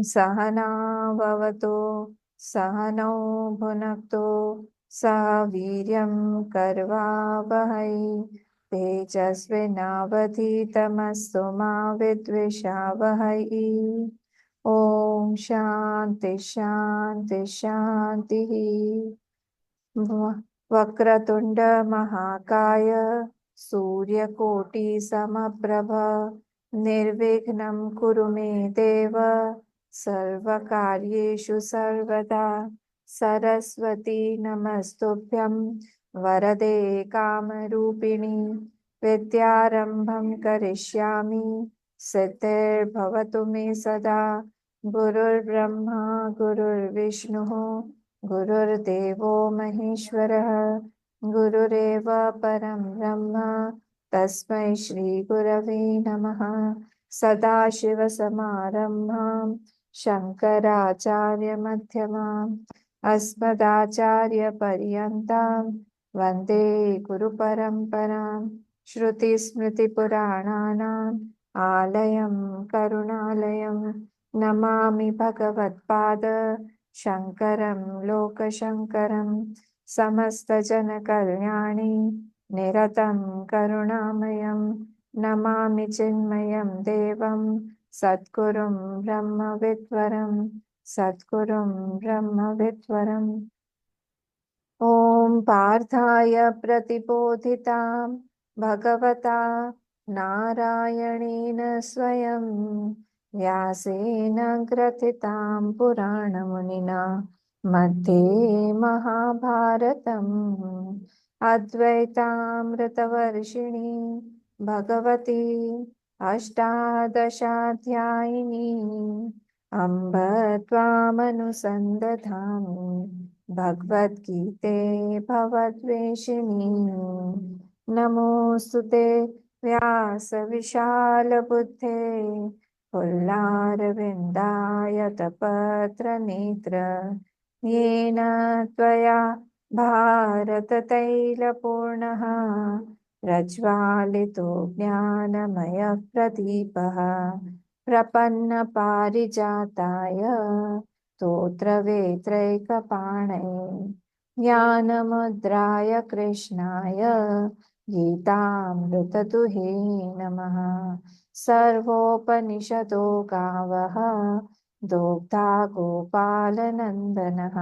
सहनाववतु सहनौ भुनक्तु सह वीर्यं करवावहै तेजस्विनावधीतमस्तु मा विद्विषावहै। ओम शांति शांति शांति। वक्रतुंड महाकाय सूर्यकोटि समप्रभ निर्विघ्नं कुरु मे देव सर्वकार्येषु सर्वदा। सरस्वती नमस्तुभ्यं वरदे कामरूपिणि विद्यारंभं करिष्यामि सिद्धिर्भवतु मे सदा। गुरुर्ब्रह्मा गुरुर्विष्णुः गुरुर्देवो महेश्वरः गुरुरेव परं ब्रह्म तस्मै श्री गुरवे नमः। सदाशिवसमारम्भां शङ्कराचार्यमध्यमाम् अस्मदाचार्यपर्यन्तां वन्दे गुरुपरम्परां। श्रुतिस्मृतिपुराणानाम् आलयं करुणालयं नमामि भगवत्पाद शङ्करं लोकशङ्करं। समस्तजनकल्याणे निरतं करुणामयं नमामि चिन्मयं देवं सद्गुरुं ब्रह्मविद्वरं सद्गुरुं ब्रह्मविद्वरम्। ॐ पार्थाय प्रतिबोधितां भगवता नारायणेन स्वयं व्यासेन ग्रथितां पुराणमुनिना मध्ये महाभारतम् अद्वैतामृतवर्षिणी भगवती अष्टादशाध्यायिनी अम्ब त्वामनुसन्दधामि भगवद्गीते भवद्वेषिणी। नमोऽस्तुते व्यासविशालबुद्धे पुल्लारविन्दायतपत्रनेत्र येन त्वया भारततैलपूर्णः प्रज्वालितो ज्ञानमयः प्रदीपः प्रपन्नपारिजाताय स्तोत्रवेत्रैकपाणये ज्ञानमुद्राय कृष्णाय गीतामृतदुहे नमः। सर्वोपनिषदो गावः दोग्धा गोपालनन्दनः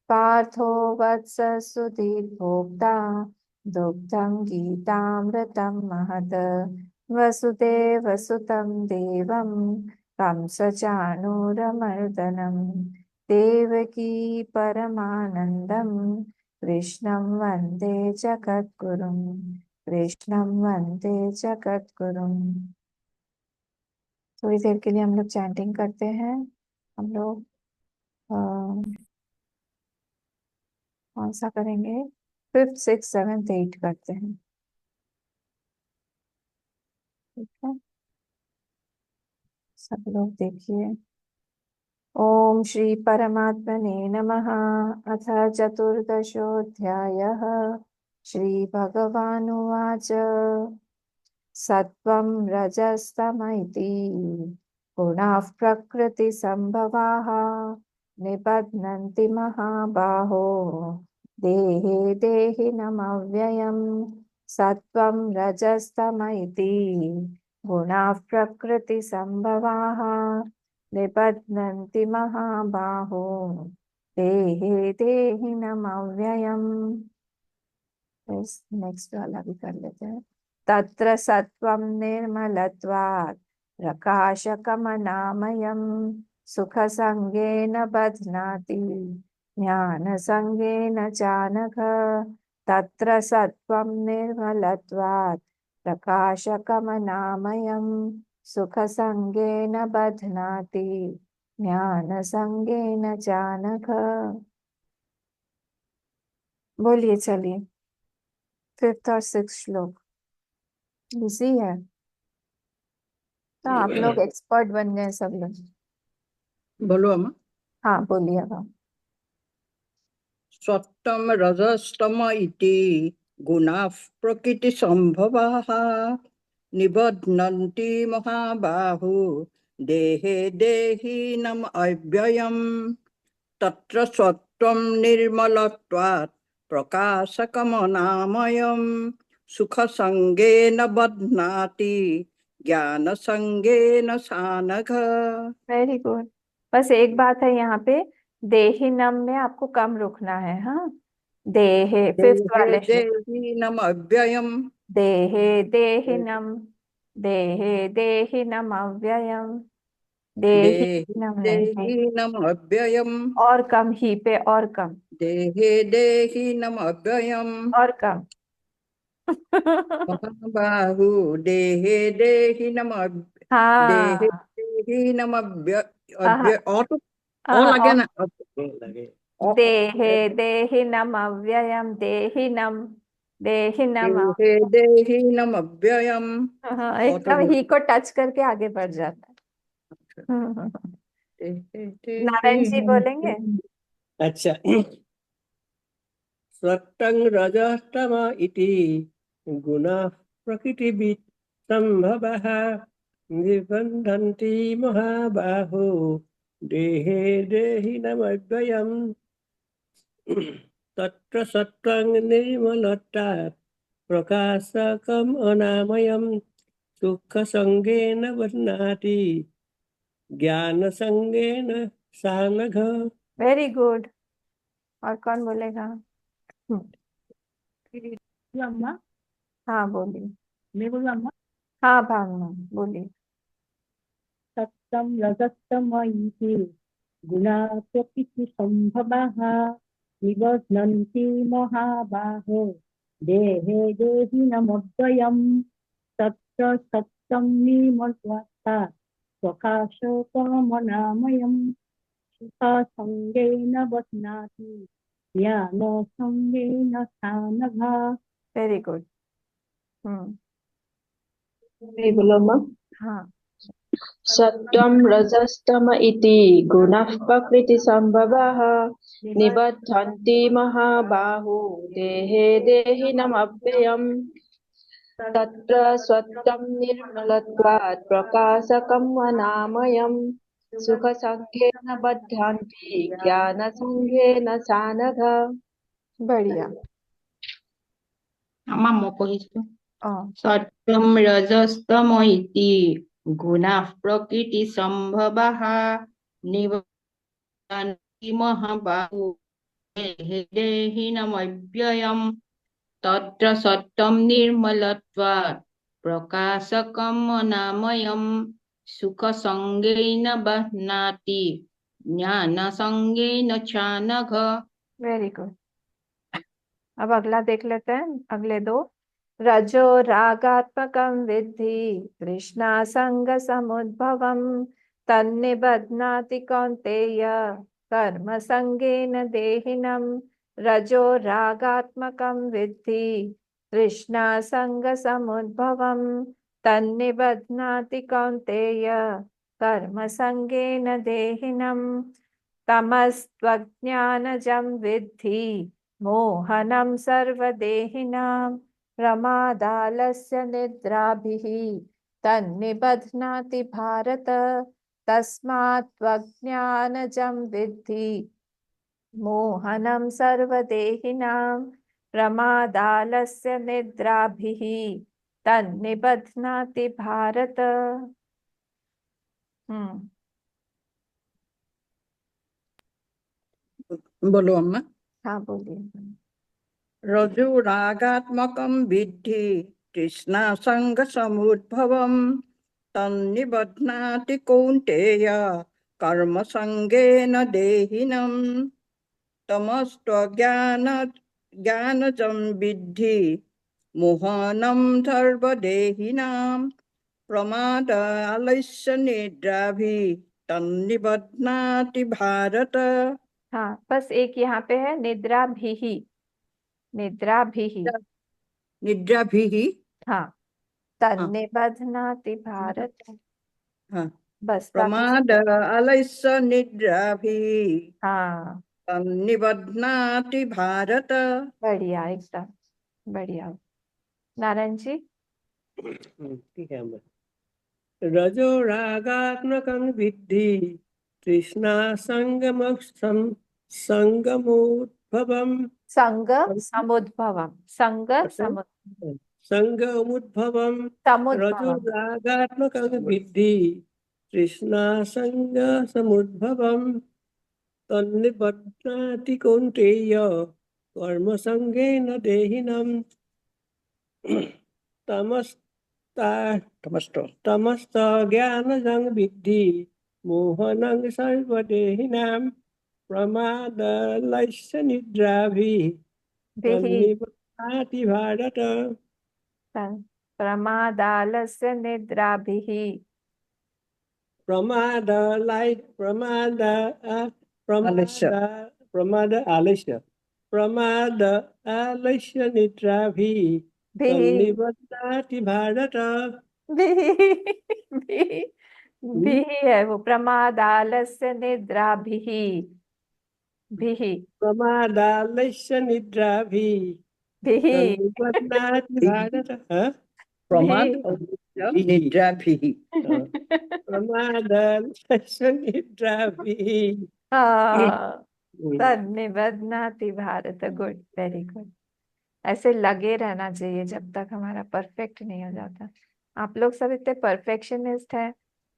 पार्थो वत्स सुधीर्भोक्ता दुग्धं गीतामृतं महत्। वसुदेवसुतं देवं कंसचाणूरमर्दनं देवकी परमानन्दं कृष्णं वन्दे जगद्गुरुं कृष्णं वन्दे जगद्गुरुं। थोड़ी देर के लिए हम लोग चैंटिंग करते हैं। हम लोग कौन सा करेंगे? 5th 6th 7th 8 करते हैं, ठीक है? सब लोग देखिए। ओम श्री परमात्मने नमः। अथ चतुर्दशोऽध्यायः। श्री भगवानुवाच सत्वं रजस्तम इति गुणाः प्रकृतिसम्भवाः निबध्नन्ति महाबाहो देहे देहिनमव्ययम्। सत्वं रजस्तम इति गुणाः प्रकृतिसम्भवाः निबध्नन्ति महाबाहो देहे देहिनमव्ययम्। नेक्स्ट वाला भी कर लेते हैं। तत्र सत्वं निर्मलत्वात् प्रकाशकमनामयं सुखसंगेन बध्नाति ज्ञानसंगेन चानघ। तत्र सत्वं निर्मलत्वात् प्रकाशकमनामयं सुखसंगेन बध्नाति ज्ञानसंगेन चानघ। बोलिए चलिए 5th और 6th श्लोक। इजी है तो आप लोग एक्सपर्ट बन गए सब लोग। बोलो अम्मा। हाँ बोलिए अब। सत्वं रजस्तम इति गुणाः प्रकृतिसम्भवाः निबध्नन्ति महाबाहो देहे देहिनम् अव्ययम् तत्र सत्त्वं निर्मलत्वात् प्रकाशकमनामयम् सुखसङ्गेन बध्नाति ज्ञानसङ्गेन सानघ। Very good. बस एक बात है यहाँ पे, देहिनम में आपको कम रुकना है। हाँ, देहे फिफ्थ देहे वाले श्लोक। देहिनम् अव्ययम् देहे देहिनम, देहे देहिनम अव्ययम, देहे देहिनम नहीं, देहिनम् अव्ययम् और कम, ही पे और कम, देहे देहिनम् अव्ययम् और कम। महाबाहु देहे देहिनम् देहे हाँ देहिनम् हाँ अव्य और हाँ, लगे और ना देहे देहिनम अव्ययम, देहिनम, देहिनम देहे देहिनम् अव्ययम् हाँ, और तो एकदम ही को टच करके आगे बढ़ जाता है। देहे नारायण जी देहिनम् बोलेंगे। अच्छा। सत्तं रजस्तम इति गुणाः प्रकृतिवित् सम्भवः निबध्नन्ति महाबाहो देहे देहिनमव्ययम् तत्र सत्त्वं निर्मलत्वात् प्रकाशकम् अनामयम् सुखसङ्गेन बध्नाति ज्ञानसङ्गेन सानघ। Very good. और कौन बोलेगा? अम्मा, हाँ बोलिए। मैं बोलूँ अम्मा? हाँ भावना बोलिए। सत्यम रजस्तमयि गुणा प्रकृति संभवः निबध्नन्ति महाबाहो देहे देहिनमव्ययम् तत्र सत्यं निर्मलत्वात् प्रकाशकमनामयम् सुखसङ्गेन बध्नाति ज्ञानसङ्गेन सानघा। Very good. हम्म। मैं बोलो माँ। हाँ सत्वं रजस्तम इति गुणः प्रकृतिसम्भवाः निबध्नन्ति महाबाहो देहे देहिनमव्ययम् तत्र सत्त्वं निर्मलत्वात् प्रकाशकम् अनामयम् सुखसङ्गेन बध्नान्ति ज्ञानसङ्गेन सानघ। बढ़िया। अम्मा मैं पढ़िछु हाँ सत्यम रजस्तम इति गुणाः प्रकृति संभवः निबध्नन्ति महाबाहो देहे देहिनमव्ययम् तत्र सत्यं निर्मलत्वात् प्रकाशकम् अनामयम् सुखसङ्गेन बध्नाति ज्ञानसङ्गेन चानघ। Very good. अब अगला देख लेते हैं, अगले दो। रजो रागात्मकं विद्धि तृष्णा संग समुद्भवम् तन्निबध्नाति कौन्तेय कर्म संगेन देहिनम्। रजो रागात्मकं विद्धि तृष्णा संग समुद्भवम् तन्निबध्नाति कौन्तेय कर्म संगेन देहिनम्। तमस्त्वज्ञानजं विद्धि मोहनं सर्वदेहिनां प्रमादालस्य निद्राभिः तन्निबध्नाति भारत। तस्मात् त्वज्ञानजं विद्धि मोहनं सर्वदेहिनां प्रमादालस्य निद्राभिः तन्निबध्नाति भारत। बोलो अम्मा। हाँ बोलिए। रजोरागात्मकं विद्धि तृष्णा संग समुद्भवम् तन्निबध्नाति कौन्तेय कर्म संगेन देहिनम्। तमस्त्वज्ञानजं विद्धि मोहनं सर्वदेहिनां प्रमादालस्य निद्राभिः तन्निबध्नाति भारत। हाँ बस एक यहाँ पे है, निद्रा भी ही, निद्रा भी ही। निद्राभिः हाँ, हाँ तन्निबध्नाति भारत। हाँ बस बाकी प्रमाद आलस्य निद्राभिः हाँ तन्निबध्नाति भारत। बढ़िया, एकदम बढ़िया। नारायण जी। ठीक है अम्मा। रजोरागात्मकं विद्धि संगमुद्भवम् संग समुद्भवम, संग संगमुद्भवम् समुद्भवम। रजोरागात्मकं विद्धि तृष्णासंगसमुद्भवम् तन्निबध्नाति कौन्तेय कर्मसंगेन देहिनम् तमस्तज्ञानजं विद्धि मोहनं सर्वदेहिनां प्रमादलस्य निद्राभिः तन्निबध्नाति भारत प्रमादालस्य निद्राभिः। प्रमादलाय प्रमाद आलस्य। प्रमाद आलस्य प्रमाद आलस्य निद्राभिः भी तन्निबध्नाति भारत भी है वो, प्रमादालस्य निद्राभिः भिः प्रमादालस्य निद्राभिः भिः तन्निबध्नाति भारत प्रमाद भी निद्राभिः। प्रमादालस्य निद्राभिः हाँ, तन्निबध्नाति भारत। Good, very good. ऐसे लगे रहना चाहिए जब तक हमारा परफेक्ट नहीं हो जाता। आप लोग सब इतने परफेक्शनिस्ट हैं,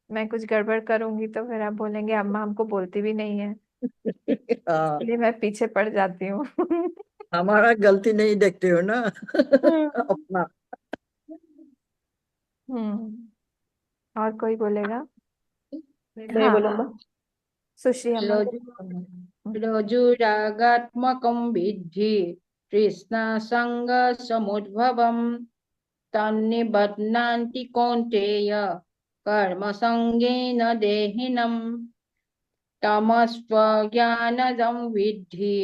मैं कुछ गड़बड़ करूंगी तो फिर आप बोलेंगे अम्मा हमको बोलती भी नहीं है, हाँ, इसलिए मैं पीछे पड़ जाती हूँ। हमारा गलती नहीं देखते हो ना अपना। और कोई बोलेगा? मैं हाँ, बोलूँगा। सुश्री अम्मा। रजुरागात्मकं विद्धि तृष्णासङ्गसमुद्भवम् तन्निबध्नाति कौन्तेय कर्मसङ्गेन देहिनम् तमस्त्वज्ञानजं विद्धि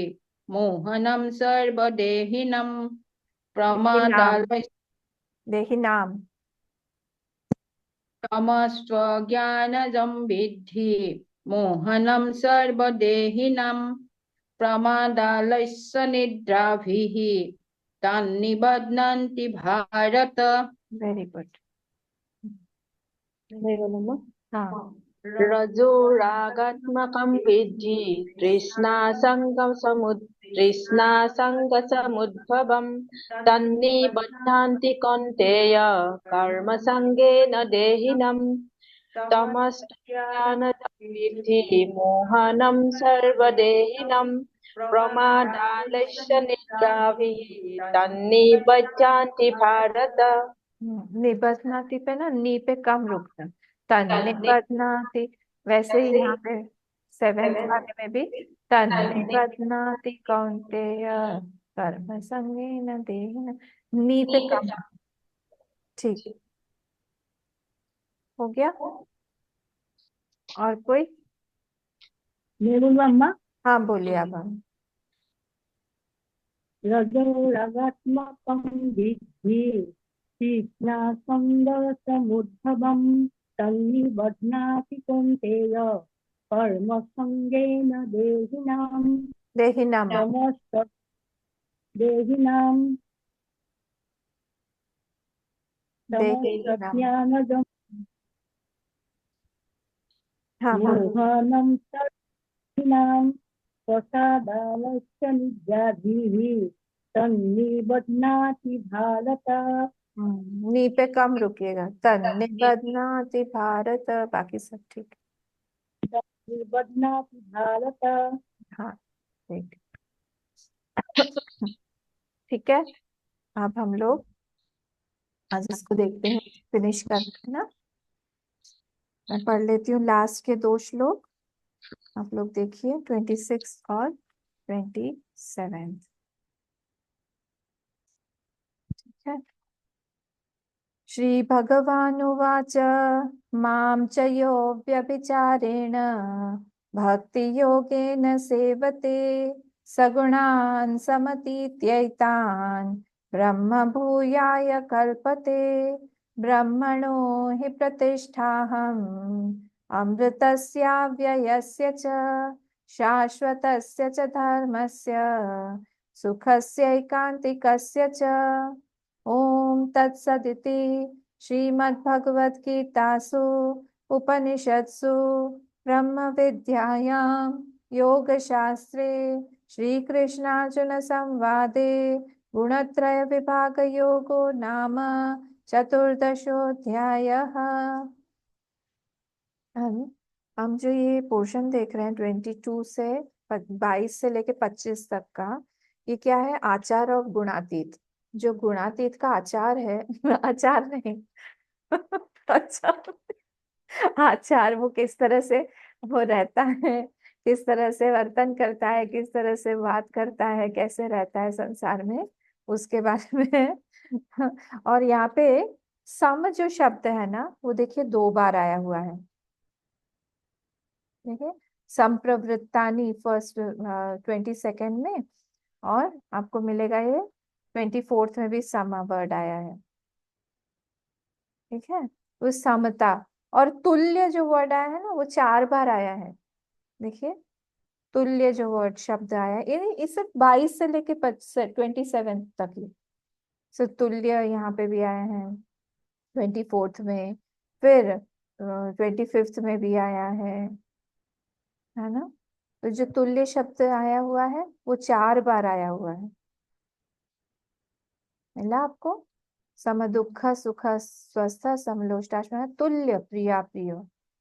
मोहनं सर्वदेहिनं प्रमादालस्य देहि नाम तमस्त्वज्ञानजं विद्धि मोहनं सर्वदेहिनं प्रमादालस्य निद्राभिः तन्निबध्नान्ति भारत। Very good. मैं बोलूँगा। हाँ, रजोरागात्मकं विद्धि तृष्णासङ्गसमुद्भवम् तन्निबध्नान्ति कौन्तेय कर्मसङ्गेन देहिनम् तमस्ज्ञानजं विद्धि मोहनं सर्वदेहिनं प्रमादालस्य निद्राभिः तन्निबध्नाति भारत। निबध्नाति पे ना, नी पे कम रुकना, तन्निबध्नाति। वैसे ही यहाँ पे सेवेंथ वाले में भी तन्निबध्नाति कौन्तेय कर्म संगेन देहिन, नी पे कम। ठीक हो गया? और कोई? मैं बोलूँ अम्मा। हाँ बोलिए अब हम। रजोरागात्मकं विद्धि तृष्णासङ्गसमुद्भवम् तन्निबध्नाति कौन्तेय कर्मसङ्गेन देहिनाम् देहिनम देहिनाम् देहिनम। तमस्ज्ञानजं हाँ बोलो। मोहनं सर्वदेहिनां प्रसादालस्य निद्राभिः तन्निबध्नाति भारत। नी पे कम रुकिएगा, तन्निबध्नाति भारत, बाकी सब ठीक। निबध्नाति भारत। हाँ ठीक। ठीक है, अब हम लोग आज इसको देखते हैं, फिनिश करते हैं ना। मैं पढ़ लेती हूँ लास्ट के 2 श्लोक, आप लोग देखिए 26 और 27। ठीक है। श्री भगवानुवाच मां च यो व्यभिचारेण भक्ति योगेन सेवते सगुणान् समतीत्यैतान् ब्रह्म भूयाय कल्पते ब्रह्मणो हि प्रतिष्ठाहम् अमृतस्याव्ययस्य च शाश्वतस्य च धर्मस्य सुखस्यैकान्तिकस्य च। ओम तत्सदिति श्रीमद्भगवद गीतासु उपनिषत्सु ब्रह्म विद्यायां योग शास्त्रे श्री कृष्णार्जुन संवादे गुणत्रय विभाग योगो नाम चतुर्दशोऽध्यायः। हम जो ये पोर्शन देख रहे हैं 22 से 22 से लेके 25 तक का, ये क्या है? आचार और गुणातीत। जो गुणातीत का आचार है आचार नहीं आचार आचार, वो किस तरह से वो रहता है, किस तरह से वर्तन करता है, किस तरह से बात करता है, कैसे रहता है संसार में, उसके बारे में और यहाँ पे सम जो शब्द है ना, वो देखिए 2 बार आया हुआ है। देखिए, संप्रवृत्तानि फर्स्ट 22 में, और आपको मिलेगा ये 24 में भी सम वर्ड आया है। ठीक है, वो समता और तुल्य जो वर्ड आया है ना, वो 4 बार आया है। देखिए, तुल्य जो वर्ड शब्द आया है, ये सिर्फ 22 से लेके 27 तक ही। सो तुल्य यहाँ पे भी आया है 24 में, फिर 25 में भी आया है ना। तो जो तुल्य शब्द आया हुआ है वो 4 बार आया हुआ है। मिला आपको? सम दुख सुख स्वस्थ समलोष्टाश्म तुल्य प्रिया प्रियो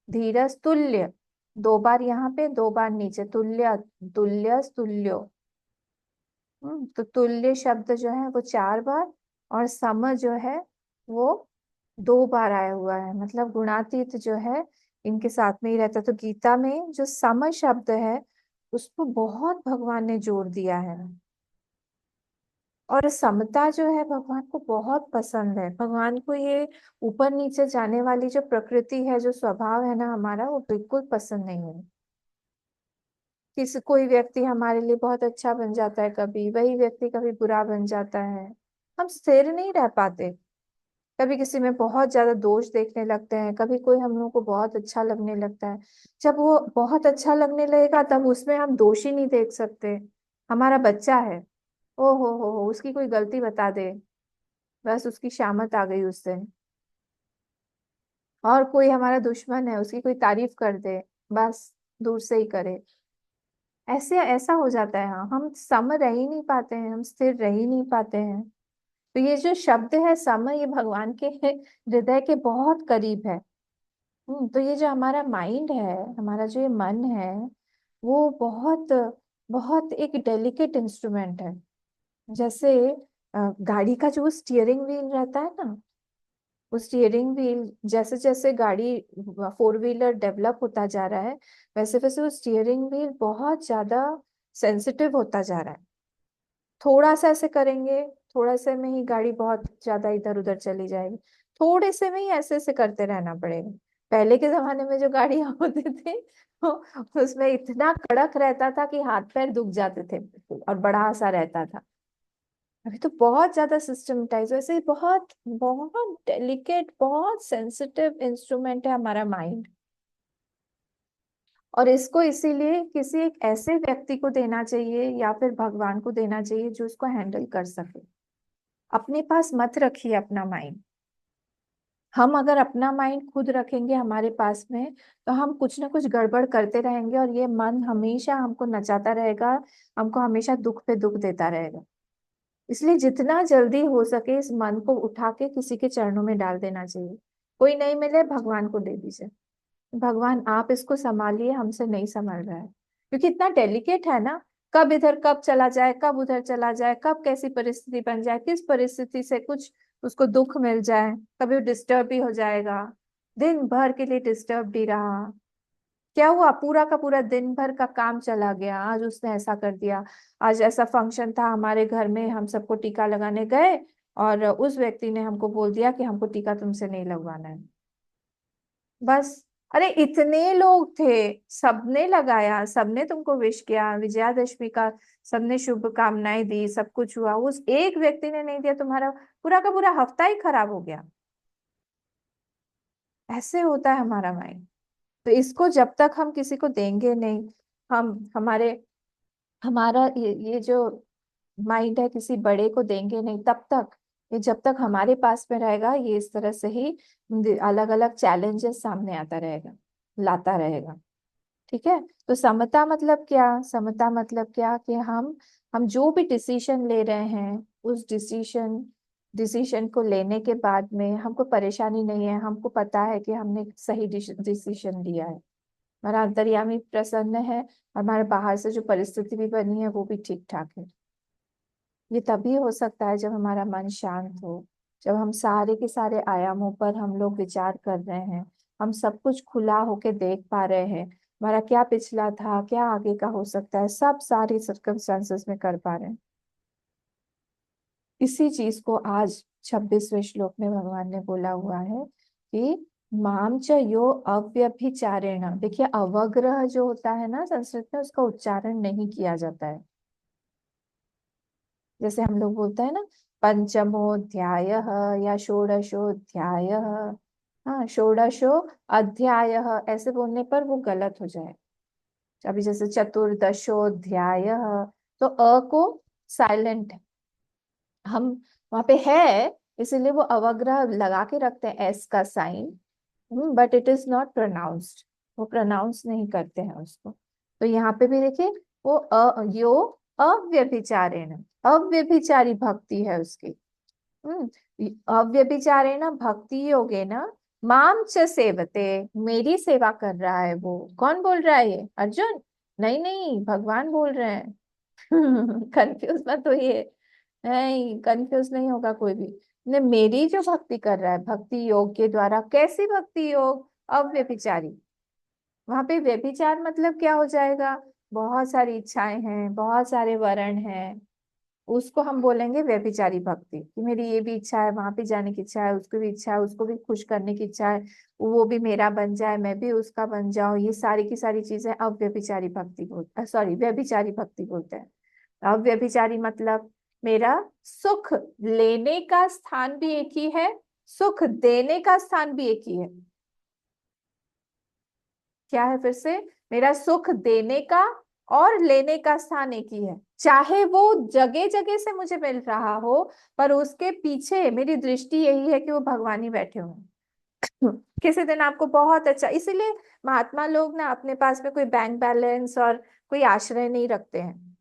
धीरज तुल्य, 2 बार यहाँ पे, 2 बार नीचे, तुल्य तुल्य तुल्यो। तो तुल्य शब्द जो है वो 4 बार, और सम जो है वो 2 बार आया हुआ है। मतलब गुणातीत जो है इनके साथ में ही रहता है। तो गीता में जो सम शब्द है उसको बहुत भगवान ने जोर दिया है, और समता जो है भगवान को बहुत पसंद है। भगवान को ये ऊपर नीचे जाने वाली जो प्रकृति है, जो स्वभाव है ना हमारा, वो बिल्कुल पसंद नहीं है। किसी कोई व्यक्ति हमारे लिए बहुत अच्छा बन जाता है, कभी वही व्यक्ति कभी बुरा बन जाता है, हम स्थिर नहीं रह पाते। कभी किसी में बहुत ज्यादा दोष देखने लगते हैं, कभी कोई हम लोग को बहुत अच्छा लगने लगता है। जब वो बहुत अच्छा लगने लगेगा तब उसमें हम दोष ही नहीं देख सकते। हमारा बच्चा है, ओ हो उसकी कोई गलती बता दे, बस उसकी शामत आ गई उससे। और कोई हमारा दुश्मन है, उसकी कोई तारीफ कर दे, बस दूर से ही करे। ऐसे ऐसा हो जाता है। हाँ, हम सम रह ही नहीं पाते हैं, हम स्थिर रह ही नहीं पाते हैं। तो ये जो शब्द है सम, ये भगवान के हृदय के बहुत करीब है। तो ये जो हमारा माइंड है, हमारा जो ये मन है, वो बहुत बहुत एक डेलिकेट इंस्ट्रूमेंट है। जैसे गाड़ी का जो स्टीयरिंग व्हील रहता है ना, वो स्टीयरिंग व्हील जैसे जैसे गाड़ी 4 व्हीलर डेवलप होता जा रहा है, वैसे वैसे वो स्टीयरिंग व्हील बहुत ज्यादा सेंसिटिव होता जा रहा है। थोड़ा सा ऐसे करेंगे, थोड़ा से में ही गाड़ी बहुत ज्यादा इधर उधर चली जाएगी। थोड़े से में ही ऐसे ऐसे करते रहना पड़ेगा। पहले के जमाने में जो गाड़ियां होती थी उसमें इतना कड़क रहता था कि हाथ पैर दुख जाते थे, और बड़ा सा रहता था। अभी तो बहुत ज्यादा सिस्टमटाइज, वैसे बहुत बहुत डेलिकेट, बहुत सेंसिटिव इंस्ट्रूमेंट है हमारा माइंड। और इसको इसीलिए किसी एक ऐसे व्यक्ति को देना चाहिए या फिर भगवान को देना चाहिए जो इसको हैंडल कर सके। अपने पास मत रखिए अपना माइंड। हम अगर अपना माइंड खुद रखेंगे हमारे पास में, तो हम कुछ ना कुछ गड़बड़ करते रहेंगे, और ये मन हमेशा हमको नचाता रहेगा, हमको हमेशा दुख पे दुख देता रहेगा। इसलिए जितना जल्दी हो सके इस मन को उठा के किसी के चरणों में डाल देना चाहिए। कोई नहीं मिले, भगवान को दे दीजिए, भगवान आप इसको संभालिए, हमसे नहीं संभल रहा है। क्योंकि इतना डेलिकेट है ना, कब इधर कब चला जाए, कब उधर चला जाए, कब कैसी परिस्थिति बन जाए, किस परिस्थिति से कुछ उसको दुख मिल जाए, कभी वो डिस्टर्ब भी हो जाएगा। दिन भर के लिए डिस्टर्ब भी रहा, क्या हुआ, पूरा का पूरा दिन भर का काम चला गया, आज उसने ऐसा कर दिया, आज ऐसा फंक्शन था हमारे घर में, हम सबको टीका लगाने गए और उस व्यक्ति ने हमको बोल दिया कि हमको टीका तुमसे नहीं लगवाना है। बस, अरे इतने लोग थे, सबने लगाया, सबने तुमको विश किया, विजयादशमी का सबने शुभकामनाएं दी, सब कुछ हुआ, उस एक व्यक्ति ने नहीं दिया, तुम्हारा पूरा का पूरा हफ्ता ही खराब हो गया। ऐसे होता है हमारा माइंड। तो इसको जब तक हम किसी को देंगे नहीं, हम हमारे हमारा ये जो माइंड है किसी बड़े को देंगे नहीं, तब तक ये जब तक हमारे पास में रहेगा ये इस तरह से ही अलग अलग चैलेंजेस सामने आता रहेगा, लाता रहेगा। ठीक है, तो समता मतलब क्या? समता मतलब क्या कि हम जो भी डिसीजन ले रहे हैं उस डिसीजन को लेने के बाद में हमको परेशानी नहीं है, हमको पता है कि हमने सही डिसीजन लिया है, हमारा अंतर्यामी प्रसन्न है, हमारे बाहर से जो परिस्थिति भी बनी है वो भी ठीक ठाक है। ये तभी हो सकता है जब हमारा मन शांत हो, जब हम सारे के सारे आयामों पर हम लोग विचार कर रहे हैं, हम सब कुछ खुला होके देख पा रहे हैं, हमारा क्या पिछला था, क्या आगे का हो सकता है, सब सारी सर्कमस्टांसेस में कर पा रहे हैं। इसी चीज को आज 26वें श्लोक में भगवान ने बोला हुआ है कि माम च यो अव्यभिचारेण। देखिए अवग्रह जो होता है ना संस्कृत में, उसका उच्चारण नहीं किया जाता है। जैसे हम लोग बोलते हैं ना पंचमोध्याय या षोडशोध्याय, हाँ षोडशो अध्याय, ऐसे बोलने पर वो गलत हो जाए। अभी जैसे चतुर्दशोध्याय, तो अ को साइलेंट हम वहां पे है, इसीलिए वो अवग्रह लगा के रखते हैं एस का sign, but it is not pronounced, वो प्रोनाउंस नहीं करते हैं उसको। तो यहाँ पे भी देखिए वो यो अव्यभिचारेण, अव्यभिचारी भक्ति है उसकी। अव्यभिचारेण भक्ति योगेन माम च सेवते, मेरी सेवा कर रहा है वो। कौन बोल रहा है ये? अर्जुन? नहीं नहीं, भगवान बोल रहे हैं। कंफ्यूज मत होइए, नहीं कंफ्यूज नहीं होगा कोई भी। ने मेरी जो भक्ति कर रहा है भक्ति योग के द्वारा, कैसी भक्ति योग? अव्यभिचारी। वहां पे व्यभिचार मतलब क्या हो जाएगा? बहुत सारी इच्छाएं हैं, बहुत सारे वर्ण हैं, उसको हम बोलेंगे व्यभिचारी भक्ति। कि मेरी ये भी इच्छा है, वहां पे जाने की इच्छा है, उसको भी इच्छा है, उसको भी खुश करने की इच्छा है, वो भी मेरा बन जाए, मैं भी उसका बन जाऊं, ये सारी की सारी चीजें अव्यभिचारी भक्ति बोलते, सॉरी व्यभिचारी भक्ति बोलते हैं। अव्यभिचारी मतलब मेरा सुख लेने का स्थान भी एक ही है, सुख देने का स्थान भी एक ही है। क्या है फिर से? मेरा सुख देने का और लेने का स्थान एक ही है, चाहे वो जगह जगह से मुझे मिल रहा हो, पर उसके पीछे मेरी दृष्टि यही है कि वो भगवान ही बैठे हुए। किसी दिन आपको बहुत अच्छा, इसीलिए महात्मा लोग ना अपने पास में कोई बैंक बैलेंस और कोई आश्रय नहीं रखते हैं।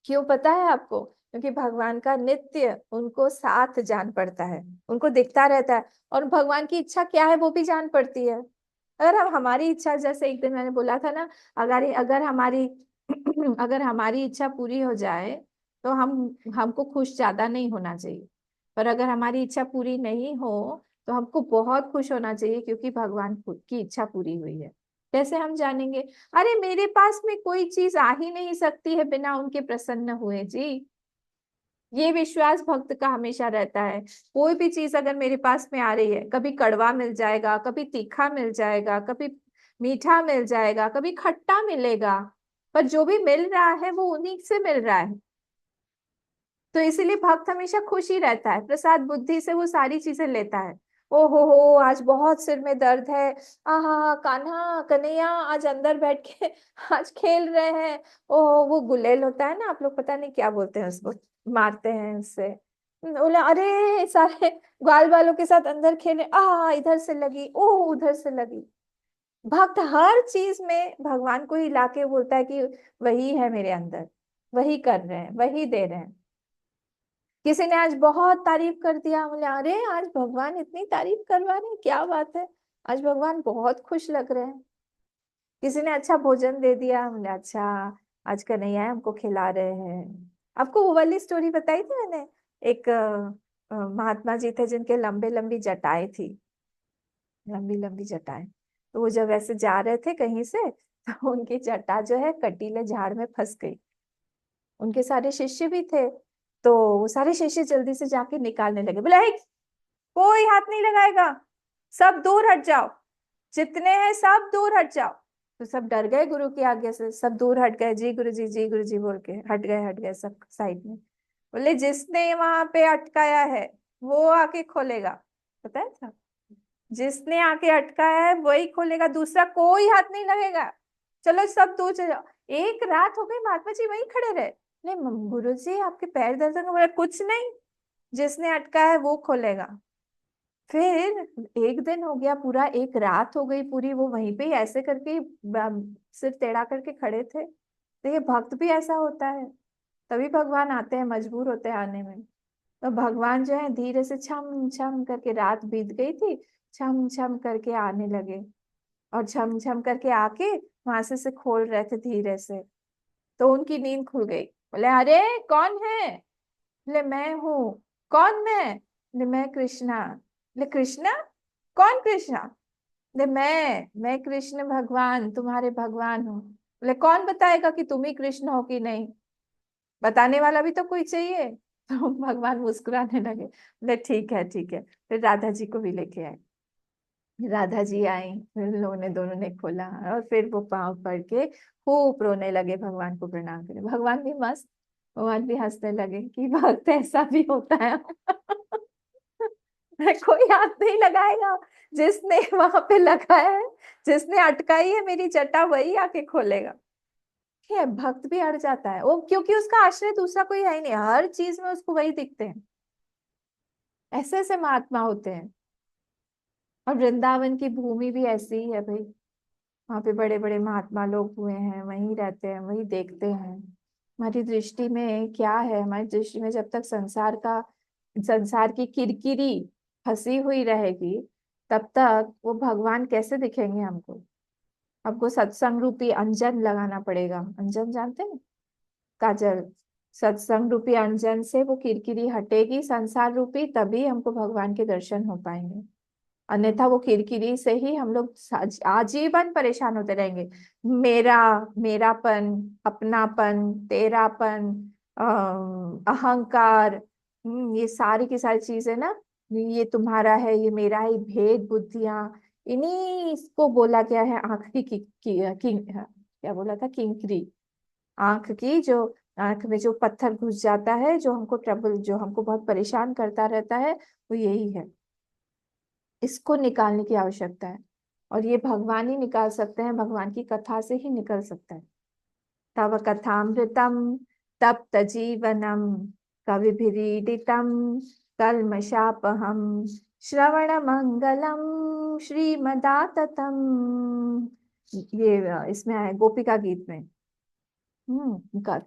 क्यों पता है आपको? क्योंकि भगवान का नित्य उनको साथ जान पड़ता है, उनको दिखता रहता है, और भगवान की इच्छा क्या है वो भी जान पड़ती है। अगर हम हमारी इच्छा, जैसे एक दिन मैंने बोला था ना, अगर अगर हमारी अगर हमारी इच्छा पूरी हो जाए तो हमको खुश ज्यादा नहीं होना चाहिए, पर अगर हमारी इच्छा पूरी नहीं हो तो हमको बहुत खुश होना चाहिए, क्योंकि भगवान खुद की इच्छा पूरी हुई है। कैसे हम जानेंगे? अरे मेरे पास में कोई चीज आ ही नहीं सकती है बिना उनके प्रसन्न हुए जी। ये विश्वास भक्त का हमेशा रहता है। कोई भी चीज अगर मेरे पास में आ रही है, कभी कड़वा मिल जाएगा, कभी तीखा मिल जाएगा, कभी मीठा मिल जाएगा, कभी खट्टा मिलेगा, पर जो भी मिल रहा है वो उन्हीं से मिल रहा है। तो इसीलिए भक्त हमेशा खुश ही रहता है, प्रसाद बुद्धि से वो सारी चीजें लेता है। ओ हो, आज बहुत सिर में दर्द है, आहा कान्हा कन्हैया आज अंदर बैठ के आज खेल रहे हैं। ओ वो गुलेल होता है ना, आप लोग पता नहीं क्या बोलते हैं उसको, मारते हैं उससे। बोले अरे सारे ग्वाल वालों के साथ अंदर खेले, इधर से लगी, ओ उधर से लगी। भक्त हर चीज में भगवान को ही लाके बोलता है कि वही है मेरे अंदर, वही कर रहे हैं, वही दे रहे हैं। किसी ने आज बहुत तारीफ कर दिया, बोले अरे आज भगवान इतनी तारीफ करवा रहे हैं, क्या बात है, आज भगवान बहुत खुश लग रहे हैं। किसी ने अच्छा भोजन दे दिया, बोले अच्छा आज कन्हैया हमको खिला रहे हैं। आपको वो वाली स्टोरी बताई थी मैंने, एक महात्मा जी थे जिनके लंबे लंबी जटाएं थी, लंबी लंबी जटाएं। तो वो जब ऐसे जा रहे थे कहीं से, तो उनकी जटा जो है कटीले झाड़ में फंस गई। उनके सारे शिष्य भी थे, तो वो सारे शिष्य जल्दी से जाके निकालने लगे, बोले "हे, कोई हाथ नहीं लगाएगा, सब दूर हट जाओ, जितने हैं सब दूर हट जाओ"। तो सब डर गए गुरु की आज्ञा से, सब दूर हट गए, जी गुरु जी, जी गुरु जी बोल के हट गए सब साइड में। बोले जिसने वहां पे अटकाया है वो आके खोलेगा, पता है था, जिसने आके अटकाया है वही खोलेगा, दूसरा कोई हाथ नहीं लगेगा, चलो सब दूर चले जाओ। एक रात हो गई, महात्मा जी वहीं खड़े रहे। नहीं गुरु जी आपके पैर दर्द हो, बोला कुछ नहीं, जिसने अटका है वो खोलेगा। फिर एक दिन हो गया, पूरा एक रात हो गई पूरी, वो वहीं पे ही ऐसे करके ही सिर टेढ़ा करके खड़े थे। तो ये भक्त भी ऐसा होता है, तभी भगवान आते हैं, मजबूर होते हैं आने में। तो भगवान जो है धीरे से छम छम करके, रात बीत गई थी, छम छम करके आने लगे, और छम छम करके आके वहां से खोल रहे थे धीरे से। तो उनकी नींद खुल गई। बोले अरे कौन है? बोले मैं हूँ। कौन मैं? बोले मैं कृष्णा। बोले कृष्णा? कौन कृष्णा? बोले मैं कृष्ण भगवान, तुम्हारे भगवान हूँ। बोले कौन बताएगा कि तुम ही कृष्ण हो कि नहीं? बताने वाला भी तो कोई चाहिए। तो भगवान मुस्कुराने लगे, बोले ठीक है ठीक है। फिर राधा जी को भी लेके आए। राधा जी आई, फिर लोगों ने, दोनों ने खोला, और फिर वो पाँव पड़ के खूब रोने लगे, भगवान को प्रणाम करे। भगवान भी मस्त, भगवान भी हंसने लगे कि भक्त ऐसा भी होता है। कोई हाथ नहीं लगाएगा, जिसने वहां पे लगाया है, जिसने अटकाई है मेरी जटा, वही आके खोलेगा। है भक्त भी अड़ जाता है वो, क्योंकि उसका आश्रय दूसरा कोई है ही नहीं, हर चीज में उसको वही दिखते हैं। ऐसे ऐसे महात्मा होते हैं। और वृंदावन की भूमि भी ऐसी ही है भाई। वहां पे बड़े बड़े महात्मा लोग हुए हैं, वहीं रहते हैं, वहीं देखते हैं। हमारी दृष्टि में क्या है? हमारी दृष्टि में जब तक संसार की किरकिरी फंसी हुई रहेगी, तब तक वो भगवान कैसे दिखेंगे हमको? हमको सत्संग रूपी अंजन लगाना पड़ेगा। अंजन जानते हैं? काजल। सत्संग रूपी अंजन से वो किरकिरी हटेगी संसार रूपी, तभी हमको भगवान के दर्शन हो पाएंगे। अन्यथा वो किरकिरी से ही हम लोग आजीवन परेशान होते रहेंगे। मेरा, मेरापन, अपनापन, तेरापन, अहंकार, ये सारी की सारी चीजें ना, ये तुम्हारा है, ये मेरा है, ये भेद बुद्धियां, इन्हीं इसको बोला गया है आंख की क्या बोला था? किंकरी। आंख की जो, आंख में जो पत्थर घुस जाता है, जो हमको ट्रबल, जो हमको बहुत परेशान करता रहता है, वो यही है। इसको निकालने की आवश्यकता है, और ये भगवान ही निकाल सकते हैं, भगवान की कथा से ही निकल सकता है। तव कथामृतम तप्त जीवनम कविभिरीडितम कल्मषापहम श्रवण मंगलम श्रीमदाततम। ये इसमें है गोपिका गीत में।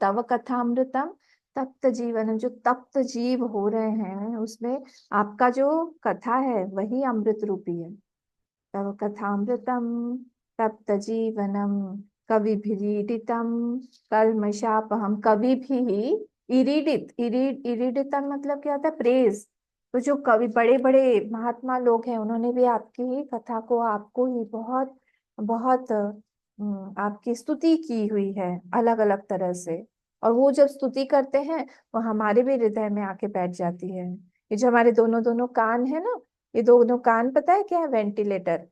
तव कथामृतम तप्त जीवनम, जो तप्त जीव हो रहे हैं उसमें आपका जो कथा है वही अमृत रूपी है। तव कथामृतम तप्त जीवनम कविभिरीडितम कल्मषापहम। कवि भी इरीडितम मतलब क्या होता है? प्रेज। तो जो कवि, बड़े बड़े महात्मा लोग हैं, उन्होंने भी आपकी ही कथा को, आपको ही बहुत बहुत आपकी स्तुति की हुई है अलग अलग तरह से। और वो जब स्तुति करते हैं, वो हमारे भी हृदय में आके बैठ जाती है। ये जो हमारे दोनों दोनों कान है ना, ये दोनों कान पता है क्या है? वेंटिलेटर।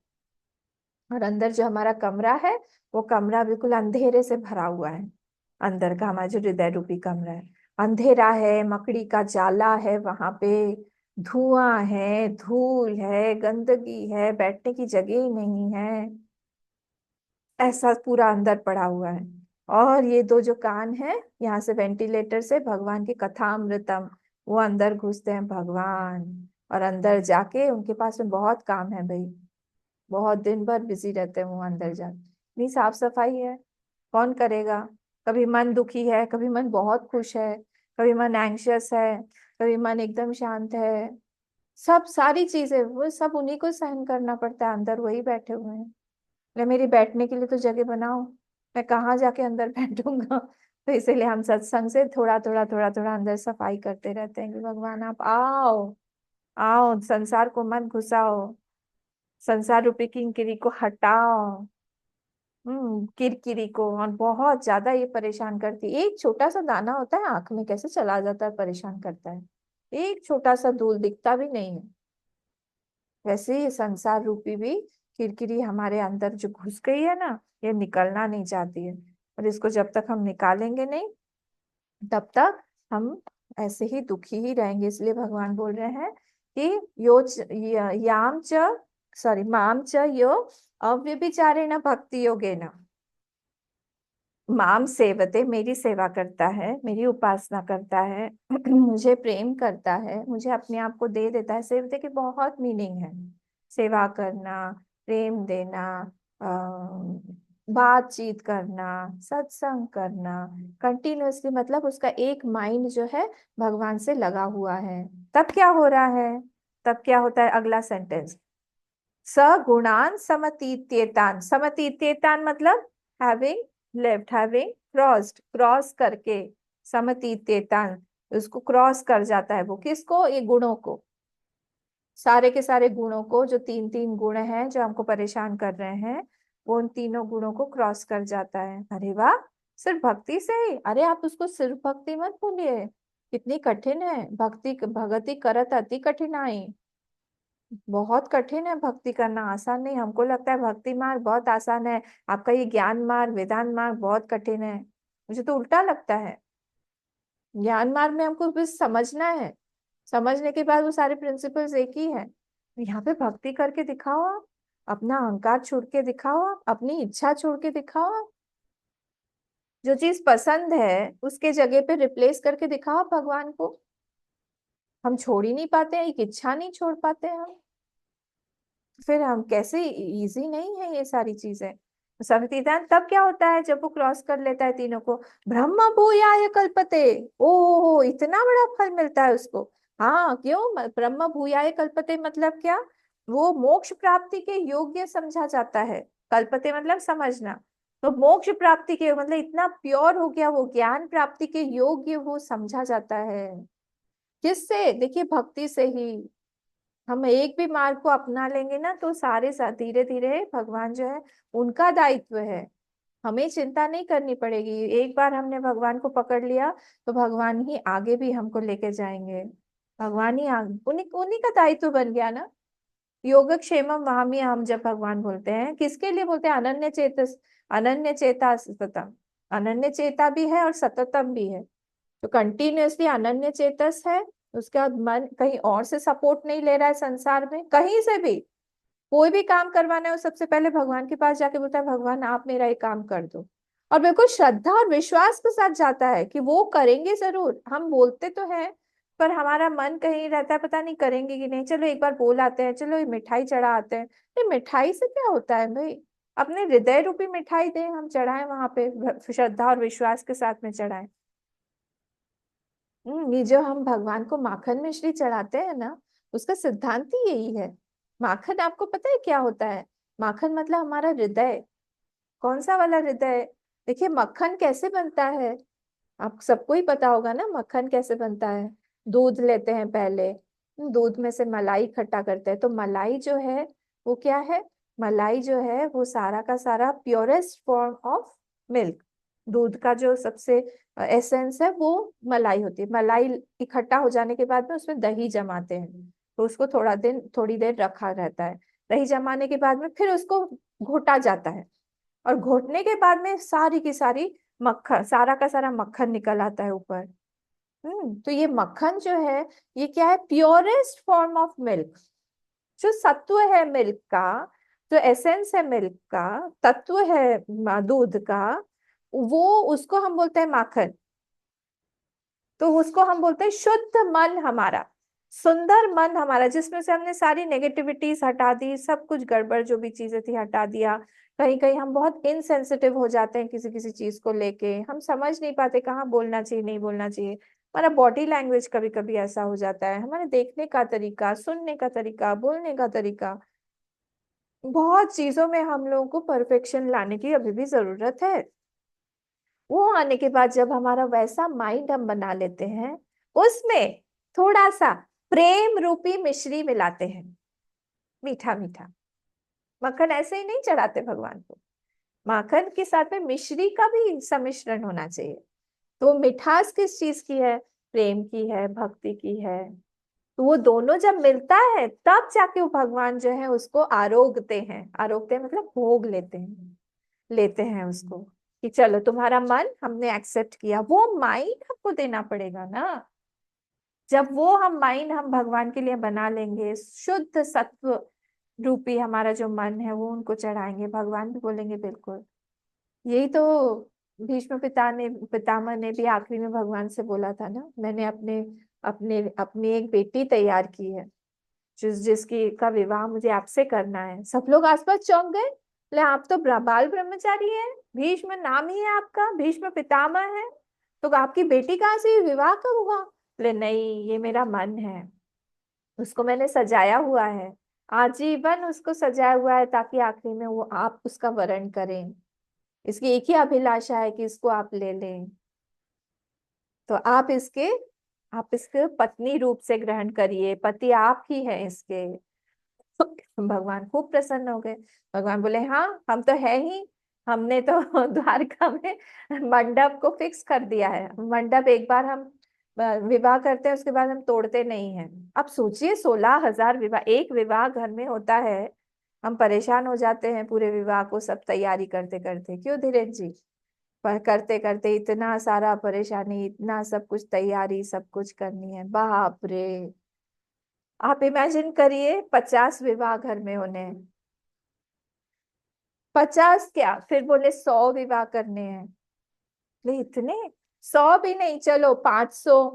और अंदर जो हमारा कमरा है, वो कमरा बिल्कुल अंधेरे से भरा हुआ है। अंदर का हमारा जो हृदय रूपी कमरा है, अंधेरा है, मकड़ी का जाला है वहां पे, धुआं है, धूल है, गंदगी है, बैठने की जगह ही नहीं है, ऐसा पूरा अंदर पड़ा हुआ है। और ये दो जो कान है, यहाँ से वेंटिलेटर से भगवान की कथा अमृतम, वो अंदर घुसते हैं भगवान। और अंदर जाके उनके पास में बहुत काम है भाई, बहुत दिन भर बिजी रहते हैं वो अंदर जाके। इतनी साफ सफाई है, कौन करेगा? कभी मन दुखी है, कभी मन बहुत खुश है, कभी मन एंग्शियस है, कभी मन एकदम शांत है। सब सारी चीजें वो सब उन्हीं को सहन करना पड़ता है, अंदर वही बैठे हुए हैं। ले मेरी बैठने के लिए तो जगह बनाओ, मैं कहाँ जाके अंदर बैठूंगा? तो इसीलिए हम सत्संग से थोड़ा थोड़ा अंदर सफाई करते रहते हैं कि भगवान आप आओ, आओ, संसार को मत घुसाओ, संसार रूपी किंकिरी को हटाओ। किरकिरी को। और बहुत ज्यादा ये परेशान करती है। एक छोटा सा दाना होता है आंख में, कैसे चला जाता है, परेशान करता है। एक छोटा सा धूल दिखता भी नहीं है। वैसे ही ये संसार रूपी भी किरकिरी हमारे अंदर जो घुस गई है ना, ये निकलना नहीं चाहती है। और इसको जब तक हम निकालेंगे नहीं, तब तक हम ऐसे ही दुखी ही रहेंगे। इसलिए भगवान बोल रहे हैं कि याम च सॉरी माम च यो अव्यभिचारेण भक्ति योगेन। माम सेवते, मेरी सेवा करता है, मेरी उपासना करता है, मुझे प्रेम करता है, मुझे अपने आप को दे देता है। सेवते की बहुत मीनिंग है, सेवा करना, प्रेम देना, बातचीत करना, सत्संग करना कंटिन्यूअसली, मतलब उसका एक माइंड जो है भगवान से लगा हुआ है। तब क्या हो रहा है, तब क्या होता है, अगला सेंटेंस, सगुणान समतीत्येतान। समतीत्येतान मतलब having left, having crossed, cross करके, समतीत्येतान, उसको क्रॉस कर जाता है। वो किसको, ये गुणों को, सारे के सारे गुणों को, जो तीन तीन गुण हैं जो हमको परेशान कर रहे हैं, वो उन तीनों गुणों को क्रॉस कर जाता है। अरे वाह, सिर्फ भक्ति से ही? अरे आप उसको सिर्फ भक्ति मत बोलिए, कितनी कठिन है भक्ति, भगति करत अति कठिनाई, बहुत कठिन है भक्ति करना, आसान नहीं। हमको लगता है भक्ति मार्ग बहुत आसान है, आपका ये ज्ञान मार्ग, वेदांत मार्ग बहुत कठिन है। मुझे तो उल्टा लगता है। ज्ञान मार्ग में हमको बस समझना है, समझने के बाद वो सारे प्रिंसिपल्स एक ही है। यहाँ पे भक्ति करके दिखाओ आप, अपना अहंकार छोड़ के दिखाओ आप, अपनी इच्छा छोड़ के दिखाओ आप, जो चीज पसंद है उसके जगह पे रिप्लेस करके दिखाओ आप भगवान को। हम छोड़ ही नहीं पाते हैं, एक इच्छा नहीं छोड़ पाते हैं हम, फिर हम कैसे, इजी नहीं है ये सारी चीजें। संविधान तब क्या होता है जब वो क्रॉस कर लेता है तीनों को, ब्रह्म भूयाय कल्पते, ओ इतना बड़ा फल मिलता है उसको। हाँ क्यों, ब्रह्म भूयाय कल्पते मतलब क्या, वो मोक्ष प्राप्ति के योग्य समझा जाता है। कल्पते मतलब समझना, तो मोक्ष प्राप्ति के मतलब इतना प्योर हो गया वो, ज्ञान प्राप्ति के योग्य वो समझा जाता है। किससे, देखिए भक्ति से ही। हम एक भी मार्ग को अपना लेंगे ना तो सारे धीरे धीरे भगवान जो है उनका दायित्व है, हमें चिंता नहीं करनी पड़ेगी। एक बार हमने भगवान को पकड़ लिया तो भगवान ही आगे भी हमको लेके जाएंगे, भगवान ही आगे, उन्हीं उन्हीं का दायित्व बन गया ना। योगक्षेमम वहामी, हम जब भगवान बोलते हैं किसके लिए बोलते हैं, अनन्य चेतस, अनन्य चेता सततम, अनन्य चेता भी है और सततम भी है। तो कंटिन्यूअसली अनन्य चेतस है, उसका मन कहीं और से सपोर्ट नहीं ले रहा है, संसार में कहीं से भी कोई भी काम करवाना है वो सबसे पहले भगवान के पास जाके बोलता है भगवान आप मेरा एक काम कर दो, और बिल्कुल श्रद्धा और विश्वास के साथ जाता है कि वो करेंगे जरूर। हम बोलते तो हैं पर हमारा मन कहीं रहता है पता नहीं करेंगे कि नहीं, चलो एक बार बोल आते हैं, चलो ये मिठाई चढ़ा आते हैं। ये मिठाई से क्या होता है भाई, अपने हृदय रूपी मिठाई दें, हम चढ़ाएं वहां पे, श्रद्धा और विश्वास के साथ में चढ़ाएं। ये जो हम भगवान को माखन मिश्री चढ़ाते हैं ना, उसका सिद्धांत ही यही है। माखन आपको पता है क्या होता है, माखन मतलब हमारा हृदय। कौन सा वाला हृदय, देखिए मक्खन कैसे बनता है, आप सबको ही पता होगा ना मक्खन कैसे बनता है। दूध लेते हैं पहले, दूध में से मलाई इकट्ठा करते हैं, तो मलाई जो है वो क्या है, मलाई जो है वो सारा का सारा प्योरेस्ट फॉर्म ऑफ मिल्क, दूध का जो सबसे एसेंस है वो मलाई होती है। मलाई इकट्ठा हो जाने के बाद में उसमें दही जमाते हैं, तो उसको थोड़ी देर रखा रहता है। दही जमाने के बाद में फिर उसको घोटा जाता है, और घोटने के बाद में सारी की सारी मक्खन, सारा का सारा मक्खन निकल आता है ऊपर। तो ये मक्खन जो है ये क्या है, प्योरेस्ट फॉर्म ऑफ मिल्क, जो सत्व है मिल्क का, जो एसेंस है मिल्क का, तत्व है दूध का, वो उसको हम बोलते हैं माखन। तो उसको हम बोलते हैं शुद्ध मन हमारा, सुंदर मन हमारा, जिसमें से हमने सारी नेगेटिविटीज हटा दी, सब कुछ गड़बड़ जो भी चीजें थी हटा दिया। कहीं कहीं हम बहुत इनसेंसिटिव हो जाते हैं किसी किसी चीज को लेके, हम समझ नहीं पाते कहाँ बोलना चाहिए नहीं बोलना चाहिए। हमारा बॉडी लैंग्वेज कभी कभी ऐसा हो जाता है, हमारे देखने का तरीका, सुनने का तरीका, बोलने का तरीका, बहुत चीजों में हम लोगों को परफेक्शन लाने की अभी भी जरूरत है। वो आने के बाद जब हमारा वैसा माइंड हम बना लेते हैं, उसमें थोड़ा सा प्रेम रूपी मिश्री मिलाते हैं, मीठा मीठा। मक्खन ऐसे ही नहीं चढ़ाते भगवान को, माखन के साथ में मिश्री का भी सम्मिश्रण होना चाहिए। तो मिठास किस चीज की है, प्रेम की है, भक्ति की है। तो वो दोनों जब मिलता है तब जाके वो भगवान जो है उसको आरोगते हैं, आरोगते हैं मतलब भोग लेते हैं, लेते हैं उसको, कि चलो तुम्हारा मन हमने एक्सेप्ट किया। वो माइंड हमको देना पड़ेगा ना, जब वो हम माइंड हम भगवान के लिए बना लेंगे, शुद्ध सत्व रूपी हमारा जो मन है वो उनको चढ़ाएंगे, भगवान भी बोलेंगे बिल्कुल। यही तो भीष्म पितामह ने भी आखिरी में भगवान से बोला था ना, मैंने अपने अपने अपनी एक बेटी तैयार की है जिसकी का विवाह मुझे आपसे करना है। सब लोग आसपास चौंक गए, ले आप तो बाल ब्रह्मचारी हैं, भीष्म नाम ही है आपका, भीष्म पितामह है, तो आपकी बेटी कहाँ से, विवाह कब हुआ? ले नहीं, ये मेरा मन है, उसको मैंने सजाया हुआ है, आजीवन उसको सजाया हुआ है, ताकि आखिरी में वो आप उसका वरण करें। इसकी एक ही अभिलाषा है कि इसको आप ले लें, तो आप इसके पत्नी रूप से ग्रहण करिए, पति आप ही है इसके। भगवान खूब प्रसन्न हो गए। भगवान बोले हाँ, हम तो है ही, हमने तो द्वारका में मंडप को फिक्स कर दिया है। मंडप एक बार हम विवाह करते हैं, उसके बाद हम तोड़ते नहीं हैं। अब सोचिए 16,000 विवाह एक विवाह घर में होता है, हम परेशान हो जाते हैं पूरे विवाह को सब तैयारी करते करते, क्यों धीरेज जी? पर करते करते इतना सारा परेशानी, इतना सब कुछ तैयारी, सब कुछ करनी है, बाप रे। आप इमेजिन करिए 50 विवाह घर में होने हैं, 50 क्या, फिर बोले 100 विवाह करने हैं। नहीं इतने, 100 भी नहीं, चलो 500,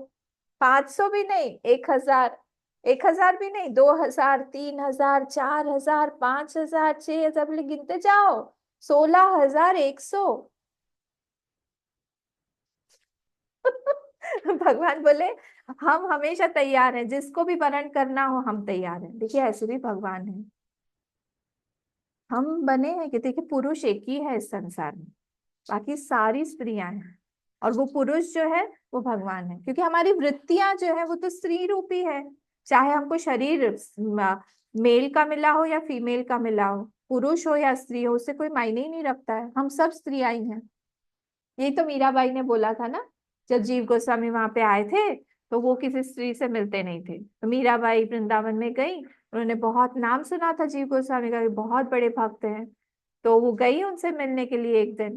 500 भी नहीं, 1000, 1000 भी नहीं, 2000, 3000, 4000, 5000, 6000, बोले गिनते जाओ, 16,100। भगवान बोले हम हमेशा तैयार हैं, जिसको भी वरण करना हो हम तैयार हैं। देखिए ऐसे भी भगवान है, हम बने हैं कि देखिए पुरुष एक ही है इस संसार में, बाकी सारी स्त्रियां हैं, और वो पुरुष जो है वो भगवान है, क्योंकि हमारी वृत्तियां जो है वो तो स्त्री रूपी है। चाहे हमको शरीर मेल का मिला हो या फीमेल का मिला हो, पुरुष हो या स्त्री हो, उससे कोई मायने ही नहीं रखता है, हम सब स्त्रियां ही हैं। यही तो मीराबाई ने बोला था ना, जब जीव गोस्वामी वहां पे आए थे तो वो किसी स्त्री से मिलते नहीं थे, तो मीराबाई वृंदावन में गई, उन्होंने बहुत नाम सुना था जीव गोस्वामी का, बहुत बड़े भक्त हैं, तो वो गई उनसे मिलने के लिए एक दिन।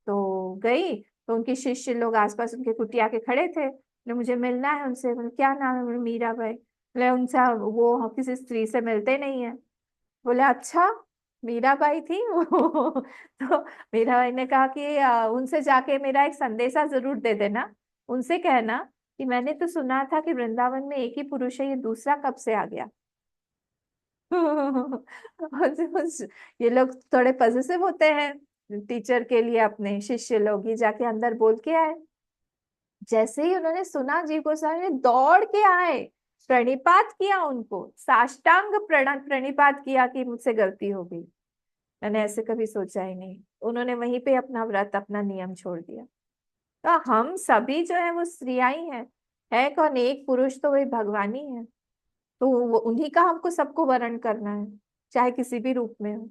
तो गई तो उनके शिष्य लोग आसपास उनके कुटिया के खड़े थे, बोले मुझे मिलना है उनसे। बोले क्या नाम है? बोले मीराबाई। बोले उनसे वो किसी स्त्री से मिलते नहीं है। बोले अच्छा, मीराबाई थी वो। तो मीराबाई ने कहा कि उनसे जाके मेरा एक संदेशा जरूर दे देना, उनसे कहना कि मैंने तो सुना था कि वृंदावन में एक ही पुरुष है, ये दूसरा कब से आ गया? ये लोग थोड़े पॉजिटिव होते हैं टीचर के लिए, अपने शिष्य लोग ही जाके अंदर बोल के आए। जैसे ही उन्होंने सुना जीव गोस्वामी ने दौड़ के आए, प्रणिपात किया उनको, साष्टांग प्रणिपात किया कि मुझसे गलती हो गई। मैंने ऐसे कभी सोचा ही नहीं। उन्होंने वहीं पे अपना व्रत, अपना नियम छोड़ दिया। तो हम सभी जो है वो स्त्रियां ही हैं, है कौन? एक पुरुष तो वही भगवान ही है, तो उन्हीं का हमको सबको वरण करना है, चाहे किसी भी रूप में हो।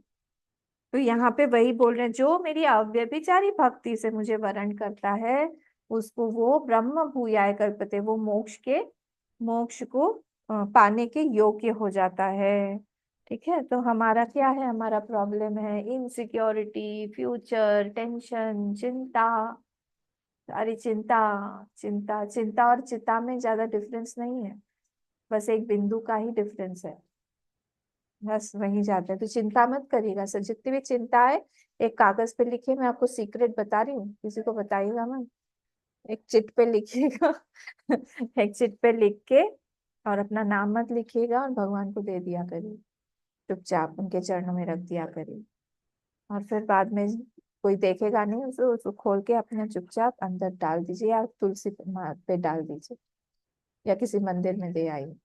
तो यहाँ पे वही बोल रहे हैं, जो मेरी अव्यभिचारी भक्ति से मुझे वरण करता है उसको वो ब्रह्म भूयाय कल्पते, वो मोक्ष को पाने के योग्य हो जाता है। ठीक है, तो हमारा क्या है, हमारा प्रॉब्लम है इनसिक्योरिटी, फ्यूचर, टेंशन, चिंता, सारी चिंता। चिंता चिंता और चिता में ज्यादा डिफरेंस नहीं है, बस एक बिंदु का ही डिफरेंस है, बस वही जाते हैं। तो चिंता मत करिएगा सर, जितनी भी चिंता है एक कागज पे लिखिए, मैं आपको सीक्रेट बता रही हूँ, किसी को बताइएगा मत, एक चिट पे लिखिएगा। एक चिट पे लिख के और अपना नाम मत लिखिएगा, और भगवान को दे दिया करिए, चुपचाप उनके चरणों में रख दिया करिए, और फिर बाद में कोई देखेगा नहीं, उसको खोल के अपने चुपचाप अंदर डाल दीजिए, या तुलसी पे डाल दीजिए, या किसी मंदिर में दे आइए।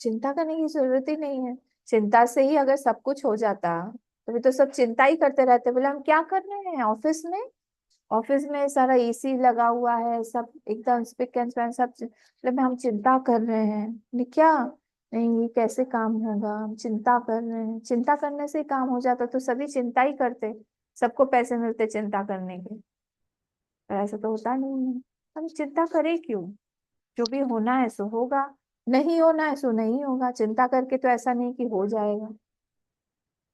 चिंता करने की जरूरत ही नहीं है। चिंता से ही अगर सब कुछ हो जाता तो भी तो सब चिंता ही करते रहते, बोले हम क्या कर रहे हैं ऑफिस में, ऑफिस में सारा एसी लगा हुआ है, सब एकदम स्पिक एंड स्पैन, सब मतलब हम चिंता कर रहे हैं, नहीं क्या, नहीं ये कैसे काम होगा, हम चिंता कर रहे हैं। चिंता करने से काम हो जाता तो सभी चिंता ही करते, सबको पैसे मिलते चिंता करने के, पर ऐसा तो होता नहीं है। हम चिंता करें क्यों? जो भी होना है सो होगा, नहीं होना है सो नहीं होगा, चिंता करके तो ऐसा नहीं कि हो जाएगा।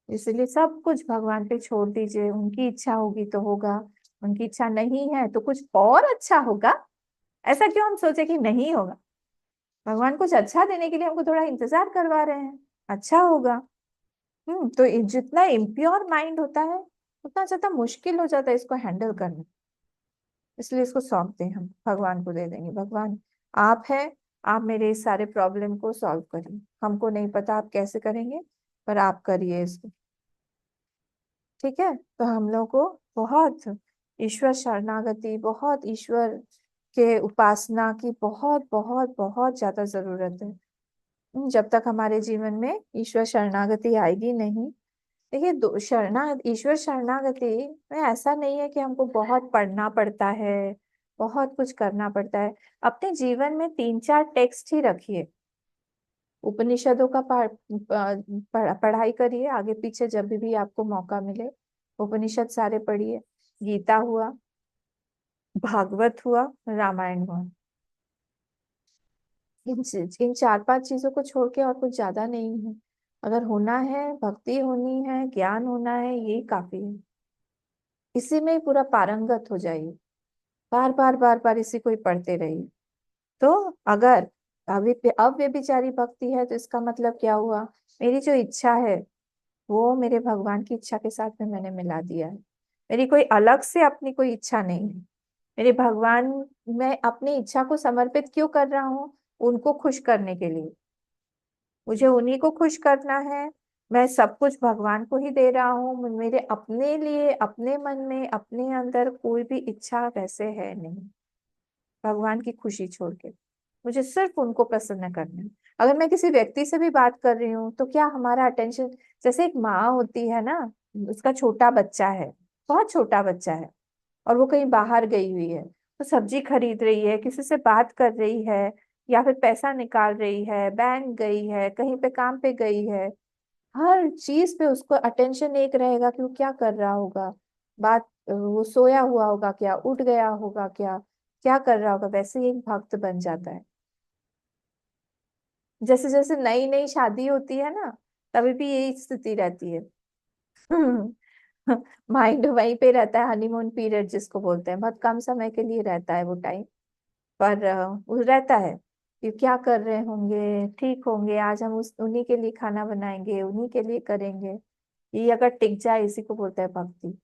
इसलिए सब कुछ भगवान पे छोड़ दीजिए, उनकी इच्छा होगी तो होगा, उनकी इच्छा नहीं है तो कुछ और अच्छा होगा। ऐसा क्यों हम सोचे कि नहीं होगा? भगवान कुछ अच्छा देने के लिए हमको थोड़ा इंतजार करवा रहे हैं, अच्छा होगा। तो जितना इम्प्योर माइंड होता है उतना ज्यादा मुश्किल हो जाता है इसको हैंडल करना। इसलिए इसको सौंप दें, हम भगवान को दे देंगे, भगवान आप हैं, आप मेरे इस सारे प्रॉब्लम को सॉल्व करिए। हमको नहीं पता आप कैसे करेंगे, पर आप करिए इसको। ठीक है, तो हम लोग को बहुत ईश्वर शरणागति, बहुत ईश्वर के उपासना की बहुत बहुत बहुत ज्यादा जरूरत है। जब तक हमारे जीवन में ईश्वर शरणागति आएगी नहीं। देखिए, ईश्वर शरणागति में ऐसा नहीं है कि हमको बहुत पढ़ना पड़ता है, बहुत कुछ करना पड़ता है। अपने जीवन में 3-4 टेक्स्ट ही रखिए, उपनिषदों का पढ़ाई करिए आगे पीछे जब भी आपको मौका मिले। उपनिषद सारे पढ़िए, गीता हुआ, भागवत हुआ, रामायण हुआ। इन 4-5 चीजों को छोड़ के और कुछ ज्यादा नहीं है। अगर होना है, भक्ति होनी है, ज्ञान होना है, यही काफी है। इसी में ही पूरा पारंगत हो जाइए, बार बार बार बार इसी को ही पढ़ते रहिए। तो अगर अभी अव्यभिचारी भक्ति है तो इसका मतलब क्या हुआ, मेरी जो इच्छा है वो मेरे भगवान की इच्छा के साथ में मैंने मिला दिया है। मेरी कोई अलग से अपनी कोई इच्छा नहीं है। मेरे भगवान, मैं अपनी इच्छा को समर्पित क्यों कर रहा हूँ, उनको खुश करने के लिए। मुझे उन्हीं को खुश करना है। मैं सब कुछ भगवान को ही दे रहा हूँ। मेरे अपने लिए, अपने मन में, अपने अंदर कोई भी इच्छा वैसे है नहीं, भगवान की खुशी छोड़ के। मुझे सिर्फ उनको प्रसन्न करना है। अगर मैं किसी व्यक्ति से भी बात कर रही हूँ तो क्या हमारा अटेंशन, जैसे एक माँ होती है ना, उसका छोटा बच्चा है, बहुत छोटा बच्चा है, और वो कहीं बाहर गई हुई है, तो सब्जी खरीद रही है, किसी से बात कर रही है, या फिर पैसा निकाल रही है, बैंक गई है, कहीं पे काम पे गई है, हर चीज पे उसको अटेंशन एक रहेगा कि वो क्या कर रहा होगा, बात, वो सोया हुआ होगा क्या, उठ गया होगा क्या, क्या कर रहा होगा। वैसे ही एक भक्त बन जाता है। जैसे जैसे नई नई शादी होती है ना, तभी भी यही स्थिति रहती है। माइंड वहीं पे रहता है, हनीमून पीरियड जिसको बोलते हैं, बहुत कम समय के लिए रहता है वो टाइम, पर वो रहता है कि क्या कर रहे होंगे, ठीक होंगे, आज हम उन्हीं के लिए खाना बनाएंगे, उन्हीं के लिए करेंगे। ये अगर टिक जाए, इसी को बोलते हैं भक्ति,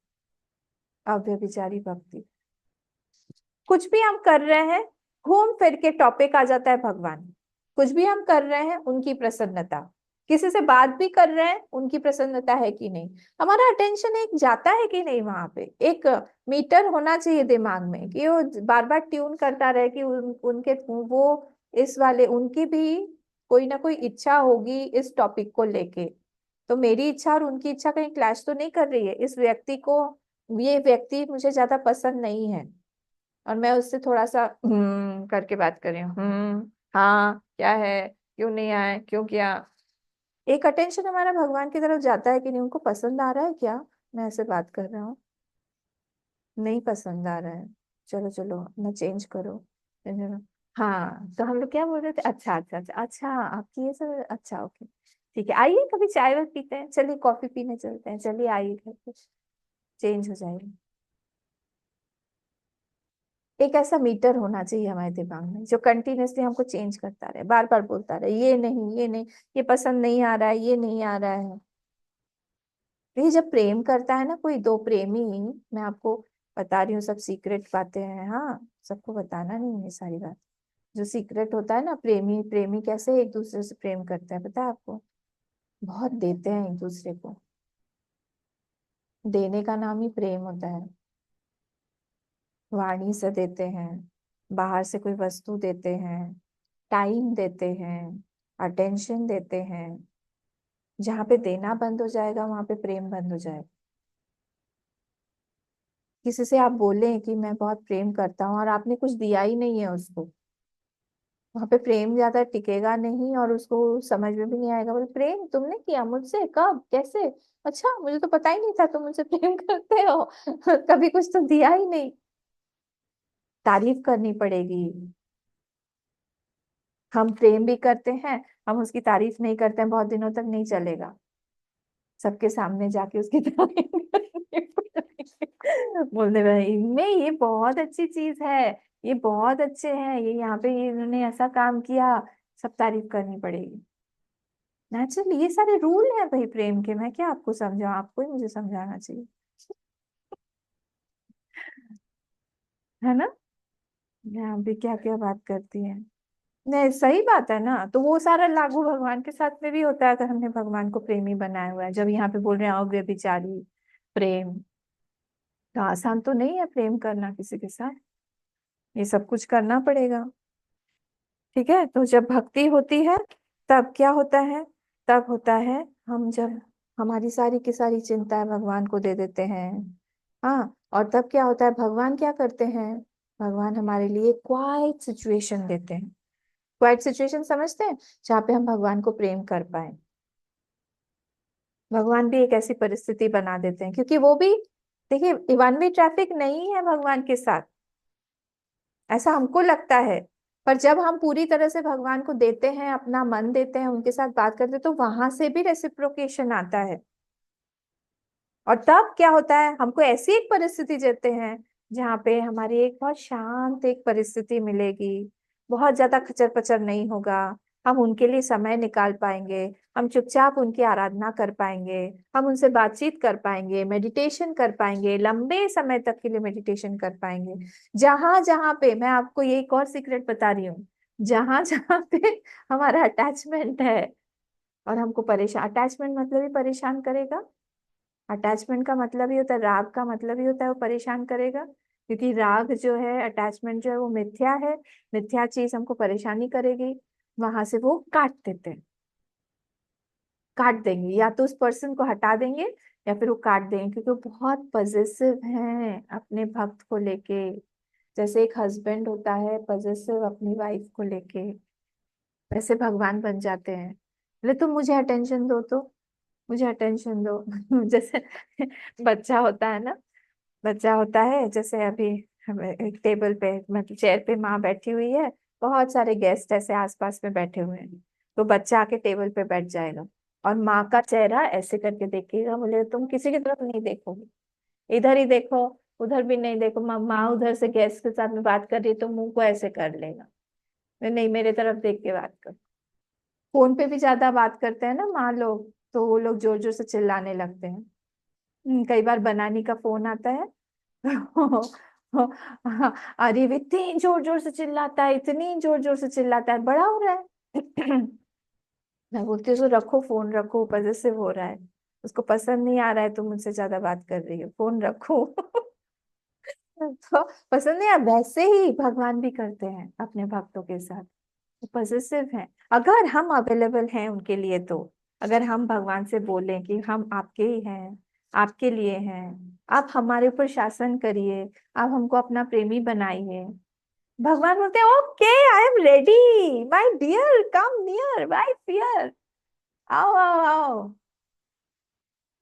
अव्यभिचारी भक्ति। कुछ भी हम कर रहे हैं, घूम फिर के टॉपिक आ जाता है भगवान। कुछ भी हम कर रहे हैं, उनकी प्रसन्नता। किसी से बात भी कर रहे हैं, उनकी प्रसन्नता है कि नहीं, हमारा अटेंशन एक जाता है कि नहीं। वहां पे एक मीटर होना चाहिए दिमाग में कि वो बार बार ट्यून करता रहे कि उनके वो इस वाले, उनकी भी कोई ना कोई इच्छा होगी इस टॉपिक को लेके। तो मेरी इच्छा और उनकी इच्छा कहीं क्लैश तो नहीं कर रही है। इस व्यक्ति को, ये व्यक्ति मुझे ज्यादा पसंद नहीं है, और मैं उससे थोड़ा सा करके बात कर रही हूँ, हाँ क्या है, क्यों नहीं आए, क्यों किया। एक अटेंशन हमारा भगवान की तरफ जाता है कि नहीं, उनको पसंद आ रहा है क्या मैं ऐसे बात कर रहा हूँ, नहीं पसंद आ रहा है, चलो चलो ना चेंज करो। हाँ, तो हम लोग क्या बोल रहे थे, अच्छा अच्छा अच्छा अच्छा, आपकी ये सब, अच्छा ओके, ठीक है, आइए कभी चाय वाय पीते हैं, चलिए कॉफी पीने चलते हैं, चलिए आइए घर पे, चेंज हो जाएगा। एक ऐसा मीटर होना चाहिए हमारे दिमाग में जो कंटिन्यूअसली हमको चेंज करता रहे, बार बार बोलता रहे, ये नहीं, ये नहीं, ये पसंद नहीं आ रहा है, ये नहीं आ रहा है। ये जब प्रेम करता है ना कोई, दो प्रेमी, मैं आपको बता रही हूँ, सब सीक्रेट बातें हैं, हाँ सबको बताना नहीं है सारी बात। जो सीक्रेट होता है ना, प्रेमी प्रेमी कैसे एक दूसरे से प्रेम करते हैं पता है आपको, बहुत देते हैं एक दूसरे को। देने का नाम ही प्रेम होता है। वाणी से देते हैं, बाहर से कोई वस्तु देते हैं, टाइम देते हैं, अटेंशन देते हैं। जहाँ पे देना बंद हो जाएगा, वहां पे प्रेम बंद हो जाएगा। किसी से आप बोले कि मैं बहुत प्रेम करता हूँ और आपने कुछ दिया ही नहीं है उसको, वहां पे प्रेम ज्यादा टिकेगा नहीं, और उसको समझ में भी नहीं आएगा। बोले प्रेम तुमने किया मुझसे, कब, कैसे, अच्छा मुझे तो पता ही नहीं था तुम मुझसे प्रेम करते हो। कभी कुछ तो दिया ही नहीं। तारीफ करनी पड़ेगी। हम प्रेम भी करते हैं, हम उसकी तारीफ नहीं करते हैं, बहुत दिनों तक नहीं चलेगा। सबके सामने जाके उसकी तारीफ करनी पड़ेगी। बोलने भाई नहीं, ये बहुत अच्छी चीज है, ये बहुत अच्छे हैं, ये यहाँ पे ये इन्होंने ऐसा काम किया, सब तारीफ करनी पड़ेगी। नेचुरली ये सारे रूल हैं भाई प्रेम के, मैं क्या आपको समझाऊं, आपको ही मुझे समझाना चाहिए। है ना। यहाँ भी क्या क्या बात करती है। नहीं, सही बात है ना। तो वो सारा लागू भगवान के साथ में भी होता है, अगर हमने भगवान को प्रेमी बनाया हुआ है। जब यहाँ पे बोल रहे हैं अव्यभिचारी प्रेम, तो आसान तो नहीं है प्रेम करना किसी के साथ, ये सब कुछ करना पड़ेगा। ठीक है, तो जब भक्ति होती है तब क्या होता है, तब होता है हम जब हमारी सारी की सारी चिंताएं भगवान को दे देते हैं। हाँ, और तब क्या होता है, भगवान क्या करते हैं, भगवान हमारे लिए क्वाइट सिचुएशन देते हैं। क्वाइट सिचुएशन समझते हैं, जहाँ पे हम भगवान को प्रेम कर पाए। भगवान भी एक ऐसी परिस्थिति बना देते हैं, क्योंकि वो भी, देखिए, वन वे ट्रैफिक नहीं है भगवान के साथ, ऐसा हमको लगता है। पर जब हम पूरी तरह से भगवान को देते हैं, अपना मन देते हैं, उनके साथ बात करते हैं, तो वहां से भी रेसिप्रोकेशन आता है। और तब क्या होता है, हमको ऐसी एक परिस्थिति देते हैं जहाँ पे हमारी एक बहुत शांत एक परिस्थिति मिलेगी, बहुत ज्यादा खचर पचर नहीं होगा, हम उनके लिए समय निकाल पाएंगे, हम चुपचाप उनकी आराधना कर पाएंगे, हम उनसे बातचीत कर पाएंगे, मेडिटेशन कर पाएंगे, लंबे समय तक के लिए मेडिटेशन कर पाएंगे। जहां जहां पे, मैं आपको ये एक और सीक्रेट बता रही हूँ, जहां जहां पे हमारा अटैचमेंट है और हमको परेशान, अटैचमेंट मतलब ही परेशान करेगा। अटैचमेंट का मतलब ही होता है, राग का मतलब ही होता है वो परेशान करेगा। क्योंकि राग जो है, अटैचमेंट जो है, वो मिथ्या है, मिथ्या चीज हमको परेशानी करेगी। वहां से वो काट देते हैं, काट देंगे, या तो उस पर्सन को हटा देंगे या फिर वो काट देंगे, क्योंकि वो बहुत पजेसिव हैं अपने भक्त को लेके। जैसे एक हस्बैंड होता है पजेसिव अपनी वाइफ को लेके, वैसे भगवान बन जाते हैं। बोले तुम मुझे अटेंशन दो, तो मुझे अटेंशन दो। जैसे बच्चा होता है ना, बच्चा होता है, जैसे अभी हमें एक टेबल पे, मतलब चेयर पे माँ बैठी हुई है, बहुत सारे गेस्ट ऐसे आसपास में बैठे हुए हैं, तो बच्चा आके टेबल पे बैठ जाएगा और माँ का चेहरा ऐसे करके देखेगा, बोले तुम किसी की तरफ नहीं देखोगे, इधर ही देखो, उधर भी नहीं देखो। माँ उधर से गेस्ट के साथ में बात कर रही है तो मुंह को ऐसे कर लेगा, नहीं, मेरे तरफ देख के बात कर। फोन पे भी ज्यादा बात करते हैं ना माँ लोग, तो वो लोग जोर जोर से चिल्लाने लगते हैं। कई बार बनानी का फोन आता है। अरे वो इतनी जोर जोर से चिल्लाता है, इतनी जोर जोर से चिल्लाता है, बड़ा हो रहा है। मैं बोलती हूँ उसको रखो, फोन रखो, पजेसिव हो रहा है, उसको पसंद नहीं आ रहा है तुम मुझसे ज्यादा बात कर रही हो, फोन रखो। तो पसंद नहीं आ, वैसे ही भगवान भी करते हैं अपने भक्तों के साथ, पॉजिटिव है। अगर हम अवेलेबल हैं उनके लिए, तो अगर हम भगवान से बोलें कि हम आपके ही हैं, आपके लिए हैं, आप हमारे ऊपर शासन करिए, आप हमको अपना प्रेमी बनाइए, भगवान बोलते हैं okay, I am ready my dear, come near, why fear, आओ आओ आओ।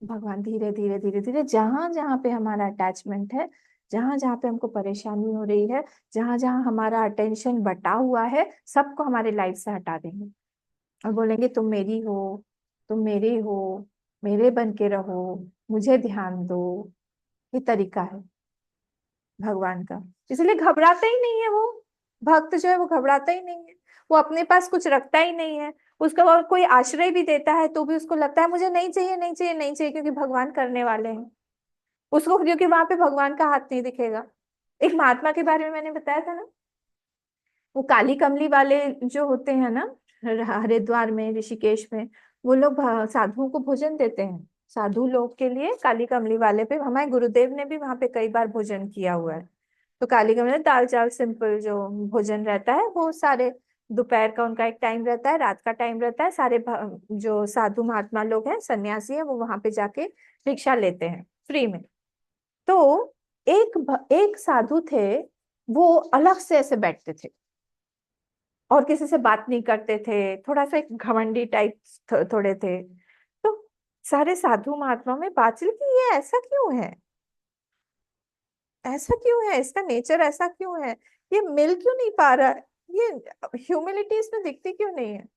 भगवान धीरे धीरे धीरे धीरे जहां जहां पे हमारा अटैचमेंट है, जहां जहां पे हमको परेशानी हो रही है, जहां जहां हमारा अटेंशन बटा हुआ है, सबको हमारे लाइफ से हटा देंगे और बोलेंगे तुम मेरी हो, तुम मेरे हो, मेरे बन के रहो, मुझे ध्यान दो। ये तरीका है भगवान का, इसलिए घबराता ही नहीं है वो भक्त जो है, वो घबराता ही नहीं है, वो अपने पास कुछ रखता ही नहीं है। उसका और कोई आश्रय भी देता है तो भी उसको लगता है मुझे नहीं चाहिए, नहीं चाहिए, नहीं चाहिए, क्योंकि भगवान करने वाले हैं उसको, क्योंकि वहां पे भगवान का हाथ नहीं दिखेगा। एक महात्मा के बारे में मैंने बताया था ना, वो काली कमली वाले जो होते हैं ना, हरिद्वार में, ऋषिकेश में, वो लोग साधुओं को भोजन देते हैं, साधु लोग के लिए काली कमली वाले पे हमारे गुरुदेव ने भी वहां पे कई बार भोजन किया हुआ है। तो काली कमली दाल चावल सिंपल जो भोजन रहता है वो सारे, दोपहर का उनका एक टाइम रहता है, रात का टाइम रहता है, सारे जो साधु महात्मा लोग हैं, सन्यासी है, वो वहां पे जाके भिक्षा लेते हैं फ्री में। तो एक साधु थे, वो अलग से ऐसे बैठते थे और किसी से बात नहीं करते थे, थोड़ा सा एक घमंडी टाइप थोड़े थे। तो सारे साधु महात्मा में बात चली कि ये ऐसा क्यों है, ऐसा क्यों है, इसका नेचर ऐसा क्यों है, ये मिल क्यों नहीं पा रहा है, ये ह्यूमिलिटी इसमें दिखती क्यों नहीं है।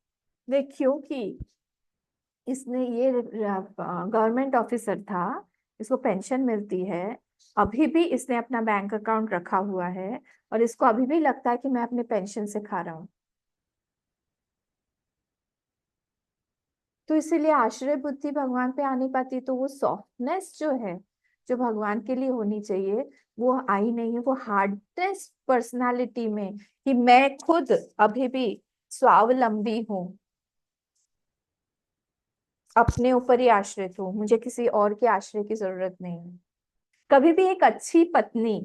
देख, क्योंकि इसने ये गवर्नमेंट ऑफिसर था, इसको पेंशन मिलती है, अभी भी इसने अपना बैंक अकाउंट रखा हुआ है और इसको अभी भी लगता है कि मैं अपने पेंशन से खा रहा हूँ। तो इसीलिए आश्रय बुद्धि भगवान पे आ नहीं पाती। तो वो सॉफ्टनेस जो है, जो भगवान के लिए होनी चाहिए, वो आई नहीं है, वो हार्डनेस पर्सनालिटी में कि मैं खुद अभी भी स्वावलंबी हूँ, अपने ऊपर ही आश्रित हूँ, मुझे किसी और के आश्रय की जरूरत नहीं है। कभी भी एक अच्छी पत्नी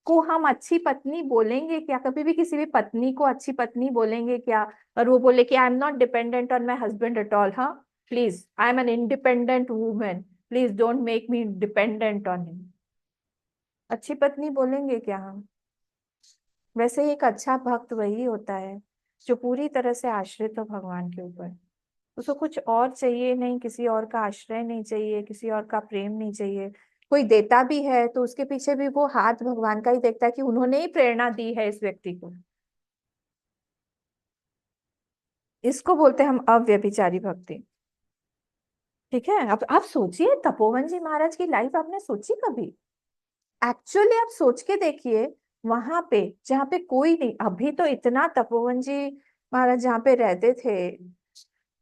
को हम अच्छी पत्नी बोलेंगे क्या? कभी भी किसी भी पत्नी को अच्छी पत्नी बोलेंगे क्या? और वो बोले कि I am not dependent on my husband at all, हाँ please, I am an independent women, please don't make me dependent on him. अच्छी पत्नी बोलेंगे क्या हम? वैसे ही एक अच्छा भक्त वही होता है जो पूरी तरह से आश्रित हो भगवान के ऊपर। उसको कुछ और चाहिए नहीं, किसी और का आश्रय नहीं चाहिए, किसी और का प्रेम नहीं चाहिए। कोई देता भी है तो उसके पीछे भी वो हाथ भगवान का ही देखता है कि उन्होंने ही प्रेरणा दी है इस व्यक्ति को। इसको बोलते हैं हम अव्यभिचारी भक्ति। ठीक है, अब आप सोचिए तपोवन जी महाराज की लाइफ आपने सोची कभी? एक्चुअली आप सोच के देखिए, वहां पे जहाँ पे कोई नहीं, अभी तो इतना तपोवन जी महाराज जहाँ पे रहते थे,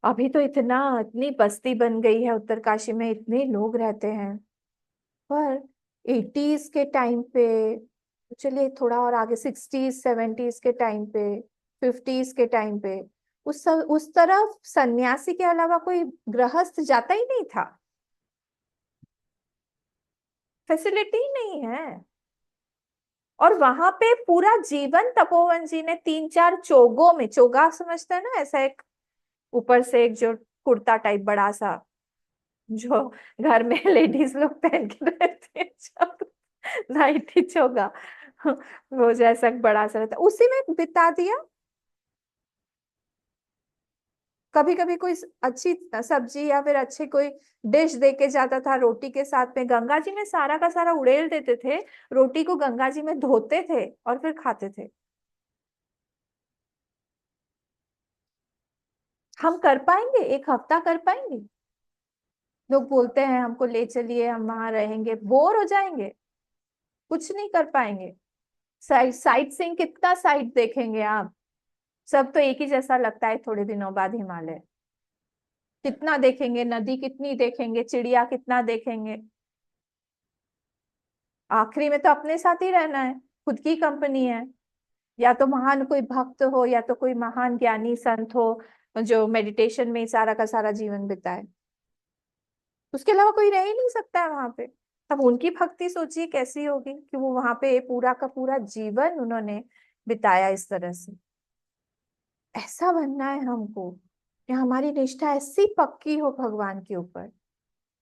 अभी तो इतनी बस्ती बन गई है उत्तरकाशी में, इतने लोग रहते हैं। पर 80s के टाइम पे, चलिए थोड़ा और आगे 60s 70s के टाइम पे, 50s के टाइम पे, उस तरफ सन्यासी के अलावा कोई गृहस्थ जाता ही नहीं था। फैसिलिटी नहीं है। और वहां पे पूरा जीवन तपोवन जी ने 3-4 चोगों में, चोगा समझते हैं ना, ऐसा एक ऊपर से एक जो कुर्ता टाइप बड़ा सा जो घर में लेडीज लोग पहन के रहती है, नाइटी चोगा, वो जैसा बड़ा सा रहता, उसी में बिता दिया। कभी कभी कोई अच्छी सब्जी या फिर अच्छी कोई डिश दे के जाता था रोटी के साथ में, गंगा जी में सारा का सारा उड़ेल देते थे, रोटी को गंगा जी में धोते थे और फिर खाते थे। हम कर पाएंगे? एक हफ्ता कर पाएंगे? लोग बोलते हैं हमको ले चलिए, हम वहां रहेंगे, बोर हो जाएंगे, कुछ नहीं कर पाएंगे। साइट सीइंग कितना साइट देखेंगे आप? सब तो एक ही जैसा लगता है थोड़े दिनों बाद। हिमालय कितना देखेंगे, नदी कितनी देखेंगे, चिड़िया कितना देखेंगे? आखिरी में तो अपने साथ ही रहना है, खुद की कंपनी है। या तो महान कोई भक्त हो, या तो कोई महान ज्ञानी संत हो जो मेडिटेशन में ही सारा का सारा जीवन बिताए। उसके अलावा कोई रह ही नहीं सकता है वहां पे। अब उनकी भक्ति सोचिए कैसी होगी कि वो वहां पे पूरा का पूरा जीवन उन्होंने बिताया इस तरह से। ऐसा बनना है हमको कि हमारी निष्ठा ऐसी पक्की हो भगवान के ऊपर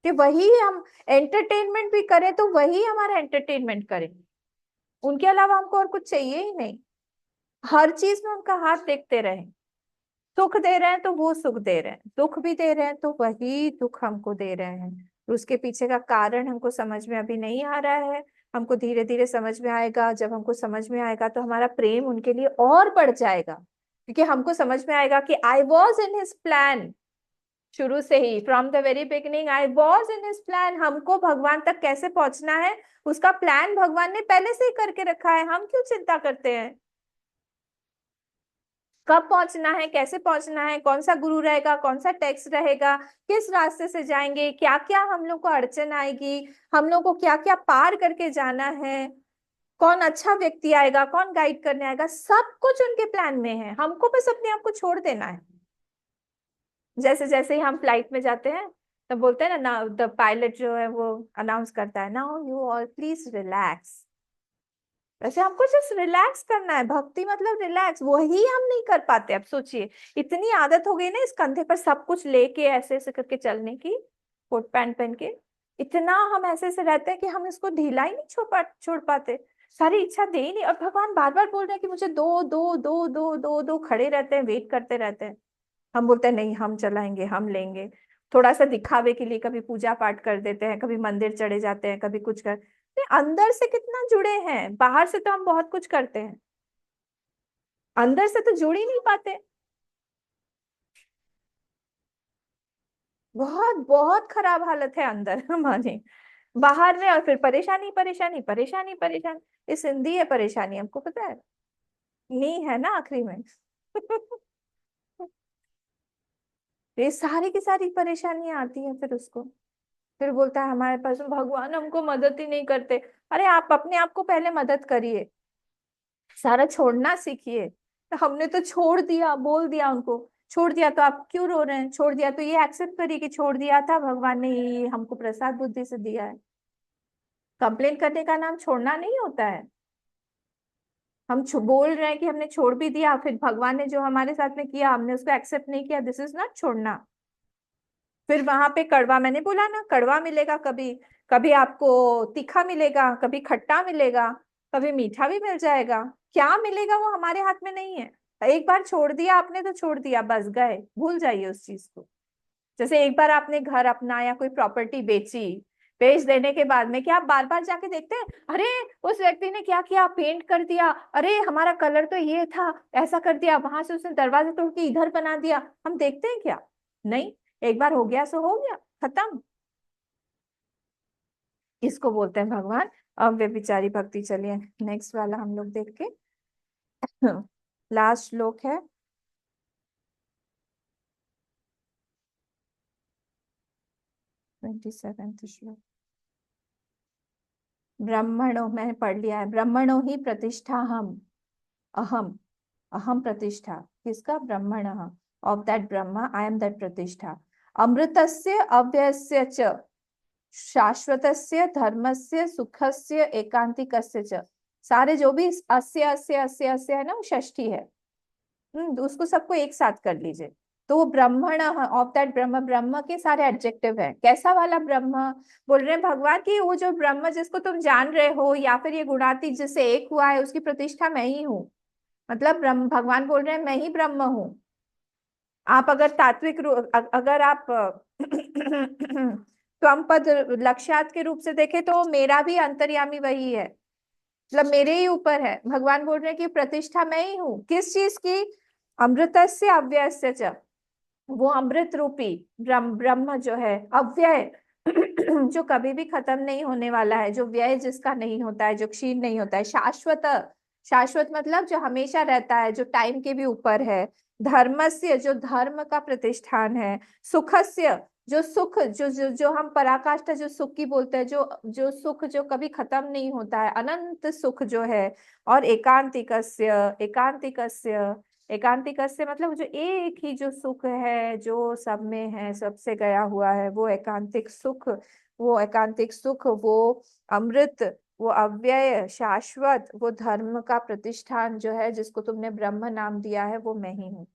कि वही हम एंटरटेनमेंट भी करें तो वही हमारा एंटरटेनमेंट करें, उनके अलावा हमको और कुछ चाहिए ही नहीं। हर चीज में उनका हाथ देखते रहे। सुख दे रहे हैं तो वो सुख दे रहे हैं, दुख भी दे रहे हैं तो वही दुख हमको दे रहे हैं। तो उसके पीछे का कारण हमको समझ में अभी नहीं आ रहा है। हमको धीरे धीरे समझ में आएगा। जब हमको समझ में आएगा तो हमारा प्रेम उनके लिए और बढ़ जाएगा, क्योंकि हमको समझ में आएगा कि I was in his plan. शुरू से ही, from the very beginning I was in his plan. हमको भगवान तक कैसे पहुंचना है उसका प्लान भगवान ने पहले से ही करके रखा है। हम क्यों चिंता करते हैं? कब पहुंचना है, कैसे पहुंचना है, कौन सा गुरु रहेगा, कौन सा टेक्स्ट रहेगा, किस रास्ते से जाएंगे, क्या क्या हम लोग को अड़चन आएगी, हम लोग को क्या क्या पार करके जाना है, कौन अच्छा व्यक्ति आएगा, कौन गाइड करने आएगा, सब कुछ उनके प्लान में है। हमको बस अपने आप को छोड़ देना है। जैसे जैसे ही हम फ्लाइट में जाते हैं तो बोलते हैं ना, द पायलट जो है वो अनाउंस करता है, now you all please relax. वैसे हमको जस्ट रिलैक्स करना है। भक्ति मतलब रिलैक्स, वही हम नहीं कर पाते। अब सोचिए, इतनी आदत हो गई ना इस कंधे पर सब कुछ लेके ऐसे ऐसे करके चलने की, कोट पैंट पहन के, इतना हम ऐसे ऐसे रहते हैं कि हम इसको ढीला ही नहीं छोड़ पाते। सारी इच्छा दे ही नहीं, और भगवान बार बार बोल रहे हैं कि मुझे दो दो दो दो दो दो, खड़े रहते हैं, वेट करते रहते हैं। हम बोलते हैं नहीं, हम चलाएंगे, हम लेंगे। थोड़ा सा दिखावे के लिए कभी पूजा पाठ कर देते हैं, कभी मंदिर चढ़े जाते हैं, कभी कुछ कर। अंदर से कितना जुड़े हैं? बाहर से तो हम बहुत कुछ करते हैं, अंदर से तो जुड़ ही नहीं पाते। बहुत बहुत खराब हालत है अंदर हमारी। बाहर में और फिर परेशानी परेशानी परेशानी परेशानी। ये सिंधी है परेशानी, हमको पता है नहीं है ना आखिरी में ये सारी की सारी परेशानियां आती हैं फिर उसको। फिर बोलता है हमारे पास भगवान हमको मदद ही नहीं करते। अरे आप अपने आप को पहले मदद करिए, सारा छोड़ना सीखिए। तो हमने तो छोड़ दिया, बोल दिया उनको छोड़ दिया, तो आप क्यों रो रहे हैं? छोड़ दिया तो ये एक्सेप्ट करिए कि छोड़ दिया था, भगवान ने ये हमको प्रसाद बुद्धि से दिया है। कंप्लेन करने का नाम छोड़ना नहीं होता है। हम बोल रहे हैं कि हमने छोड़ भी दिया, फिर भगवान ने जो हमारे साथ में किया हमने उसको एक्सेप्ट नहीं किया, दिस इज नॉट छोड़ना। फिर वहां पे कड़वा, मैंने बोला ना, कड़वा मिलेगा, कभी कभी आपको तीखा मिलेगा, कभी खट्टा मिलेगा, कभी मीठा भी मिल जाएगा। क्या मिलेगा वो हमारे हाथ में नहीं है। एक बार छोड़ दिया आपने तो छोड़ दिया, बस गए, भूल जाइए उस चीज को। जैसे एक बार आपने घर अपना या कोई प्रॉपर्टी बेची, बेच देने के बाद में क्या आप बार बार जाके देखते हैं, अरे उस व्यक्ति ने क्या किया, पेंट कर दिया, अरे हमारा कलर तो ये था, ऐसा कर दिया, वहां से उसने दरवाजा तोड़ के इधर बना दिया, हम देखते हैं क्या? नहीं। एक बार हो गया सो हो गया, खत्म। इसको बोलते हैं भगवान अव्यभिचारी भक्ति। चलिए नेक्स्ट वाला हम लोग देख के लास्ट श्लोक है 27वां श्लोक। ब्रह्मणो, मैंने पढ़ लिया है, ब्रह्मणो ही प्रतिष्ठा हम, अहम, अहम प्रतिष्ठा किसका? ब्रह्मण, of that Brahma I am that प्रतिष्ठा। अमृतस्य अव्ययस्य च शाश्वतस्य धर्मस्य सुखस्य एकांतिकस्य च। सारे जो भी अस्य अस्य अस्य अस्य है ना, वो षष्ठी है। उसको सबको एक साथ कर लीजिए। तो वो ब्रह्मण ऑफ दैट ब्रह्म, ब्रह्म के सारे एडजेक्टिव है। कैसा वाला ब्रह्म? बोल रहे हैं भगवान की वो जो ब्रह्म जिसको तुम जान रहे हो, या फिर ये गुणातीत जिससे एक हुआ है, उसकी प्रतिष्ठा मैं ही हूँ। मतलब ब्रह्म, भगवान बोल रहे हैं मैं ही ब्रह्म हूँ। आप अगर तात्विक अगर आप त्वम पद लक्ष्यार्थ के रूप से देखें तो मेरा भी अंतर्यामी वही है, मतलब मेरे ही ऊपर है। भगवान बोल रहे हैं कि प्रतिष्ठा मैं ही हूँ। किस चीज की? अमृतस्य अव्ययस्य च, वो अमृत रूपी ब्रह्म, ब्रह्म जो है अव्यय जो कभी भी खत्म नहीं होने वाला है, जो व्यय जिसका नहीं होता है, जो क्षीण नहीं होता है। शाश्वत, शाश्वत मतलब जो हमेशा रहता है, जो टाइम के भी ऊपर है। धर्मस्य, जो धर्म का प्रतिष्ठान है। सुखस्य, जो सुख, जो हम पराकाष्ठा जो सुख की बोलते हैं, जो सुख जो कभी खत्म नहीं होता है, अनंत सुख जो है। और एकांतिकस्य, एकांतिकस्य, एकांतिकस्य मतलब जो एक ही जो सुख है, जो सब में है, सबसे गया हुआ है, वो एकांतिक सुख। वो एकांतिक सुख, वो अमृत, वो अव्यय शाश्वत, वो धर्म का प्रतिष्ठान जो है, जिसको तुमने ब्रह्म नाम दिया है, वो मैं ही हूँ।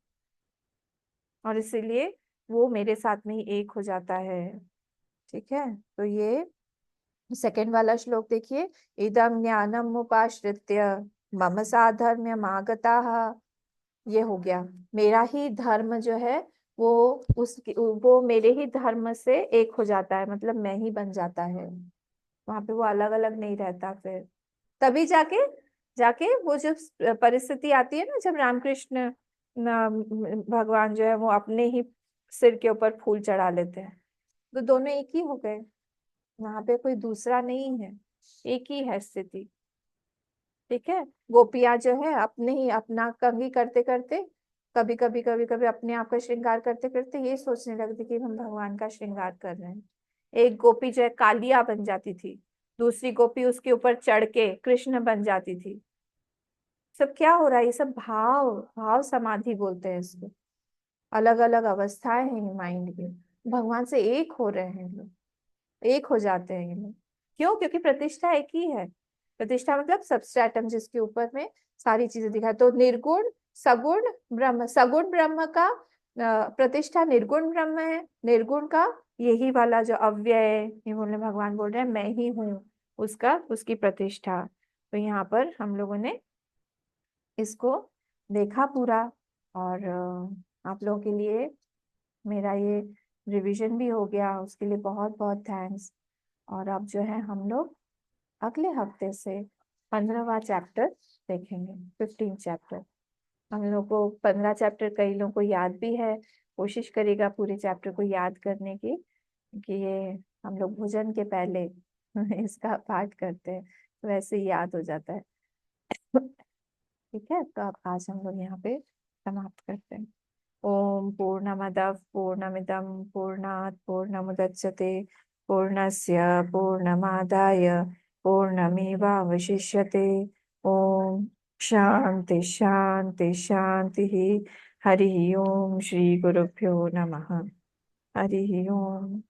और इसीलिए वो मेरे साथ में ही एक हो जाता है। ठीक है, तो ये सेकंड वाला श्लोक देखिए। इदं ज्ञानम उपाश्रित्य मम साधर्म्यम आगताः। ये हो गया, मेरा ही धर्म जो है वो वो मेरे ही धर्म से एक हो जाता है, मतलब मैं ही बन जाता है। वहां पे वो अलग अलग नहीं रहता। फिर तभी जाके जाके वो जब परिस्थिति आती है ना, जब रामकृष्ण भगवान जो है वो अपने ही सिर के ऊपर फूल चढ़ा लेते हैं, तो दोनों एक ही हो गए। वहां पे कोई दूसरा नहीं है, एक ही है स्थिति। ठीक है, गोपियां जो है अपने ही अपना कंघी करते करते, कभी कभी कभी कभी अपने आप का श्रृंगार करते करते ये सोचने लगती कि हम भगवान का श्रृंगार कर रहे हैं। एक गोपी जो है कालिया बन जाती थी, दूसरी गोपी उसके ऊपर चढ़ के कृष्ण बन जाती थी। सब क्या हो रहा है? ये सब भाव, भाव समाधि बोलते हैं इसको। अलग अलग अवस्थाएं हैं माइंड की, भगवान से एक हो रहे हैं लोग, एक हो जाते हैं ये लोग। क्यों? क्योंकि प्रतिष्ठा एक ही है। प्रतिष्ठा मतलब सबस्ट्रेटम, जिसके ऊपर में सारी चीजें दिखाई। तो निर्गुण सगुण ब्रह्म, सगुण ब्रह्म का प्रतिष्ठा निर्गुण ब्रह्म है, निर्गुण का यही वाला जो अव्यय, ये बोलने भगवान बोल रहे हैं मैं ही हूँ उसका, उसकी प्रतिष्ठा। तो यहाँ पर हम लोगों ने इसको देखा पूरा। और आप लोगों के लिए मेरा ये रिवीजन भी हो गया, उसके लिए बहुत बहुत थैंक्स। और अब जो है हम लोग अगले हफ्ते से 15वां चैप्टर देखेंगे, 15 चैप्टर। हम लोग को 15 चैप्टर कई लोगों को याद भी है, कोशिश करेगा पूरे चैप्टर को याद करने की, कि ये हम लोग भोजन के पहले इसका पाठ करते हैं, तो वैसे ही याद हो जाता है। ठीक है, तो अब आज हम लोग यहाँ पे समाप्त करते हैं। ओम पूर्णमदः पूर्णमिदं पूर्णात् पूर्णमुदच्यते पूर्णस्य पूर्णमादाय पूर्णमेवावशिष्यते। ओम शांति शांति शांति। हरि ओम। श्री गुरुभ्यो नमः। हरि ओम।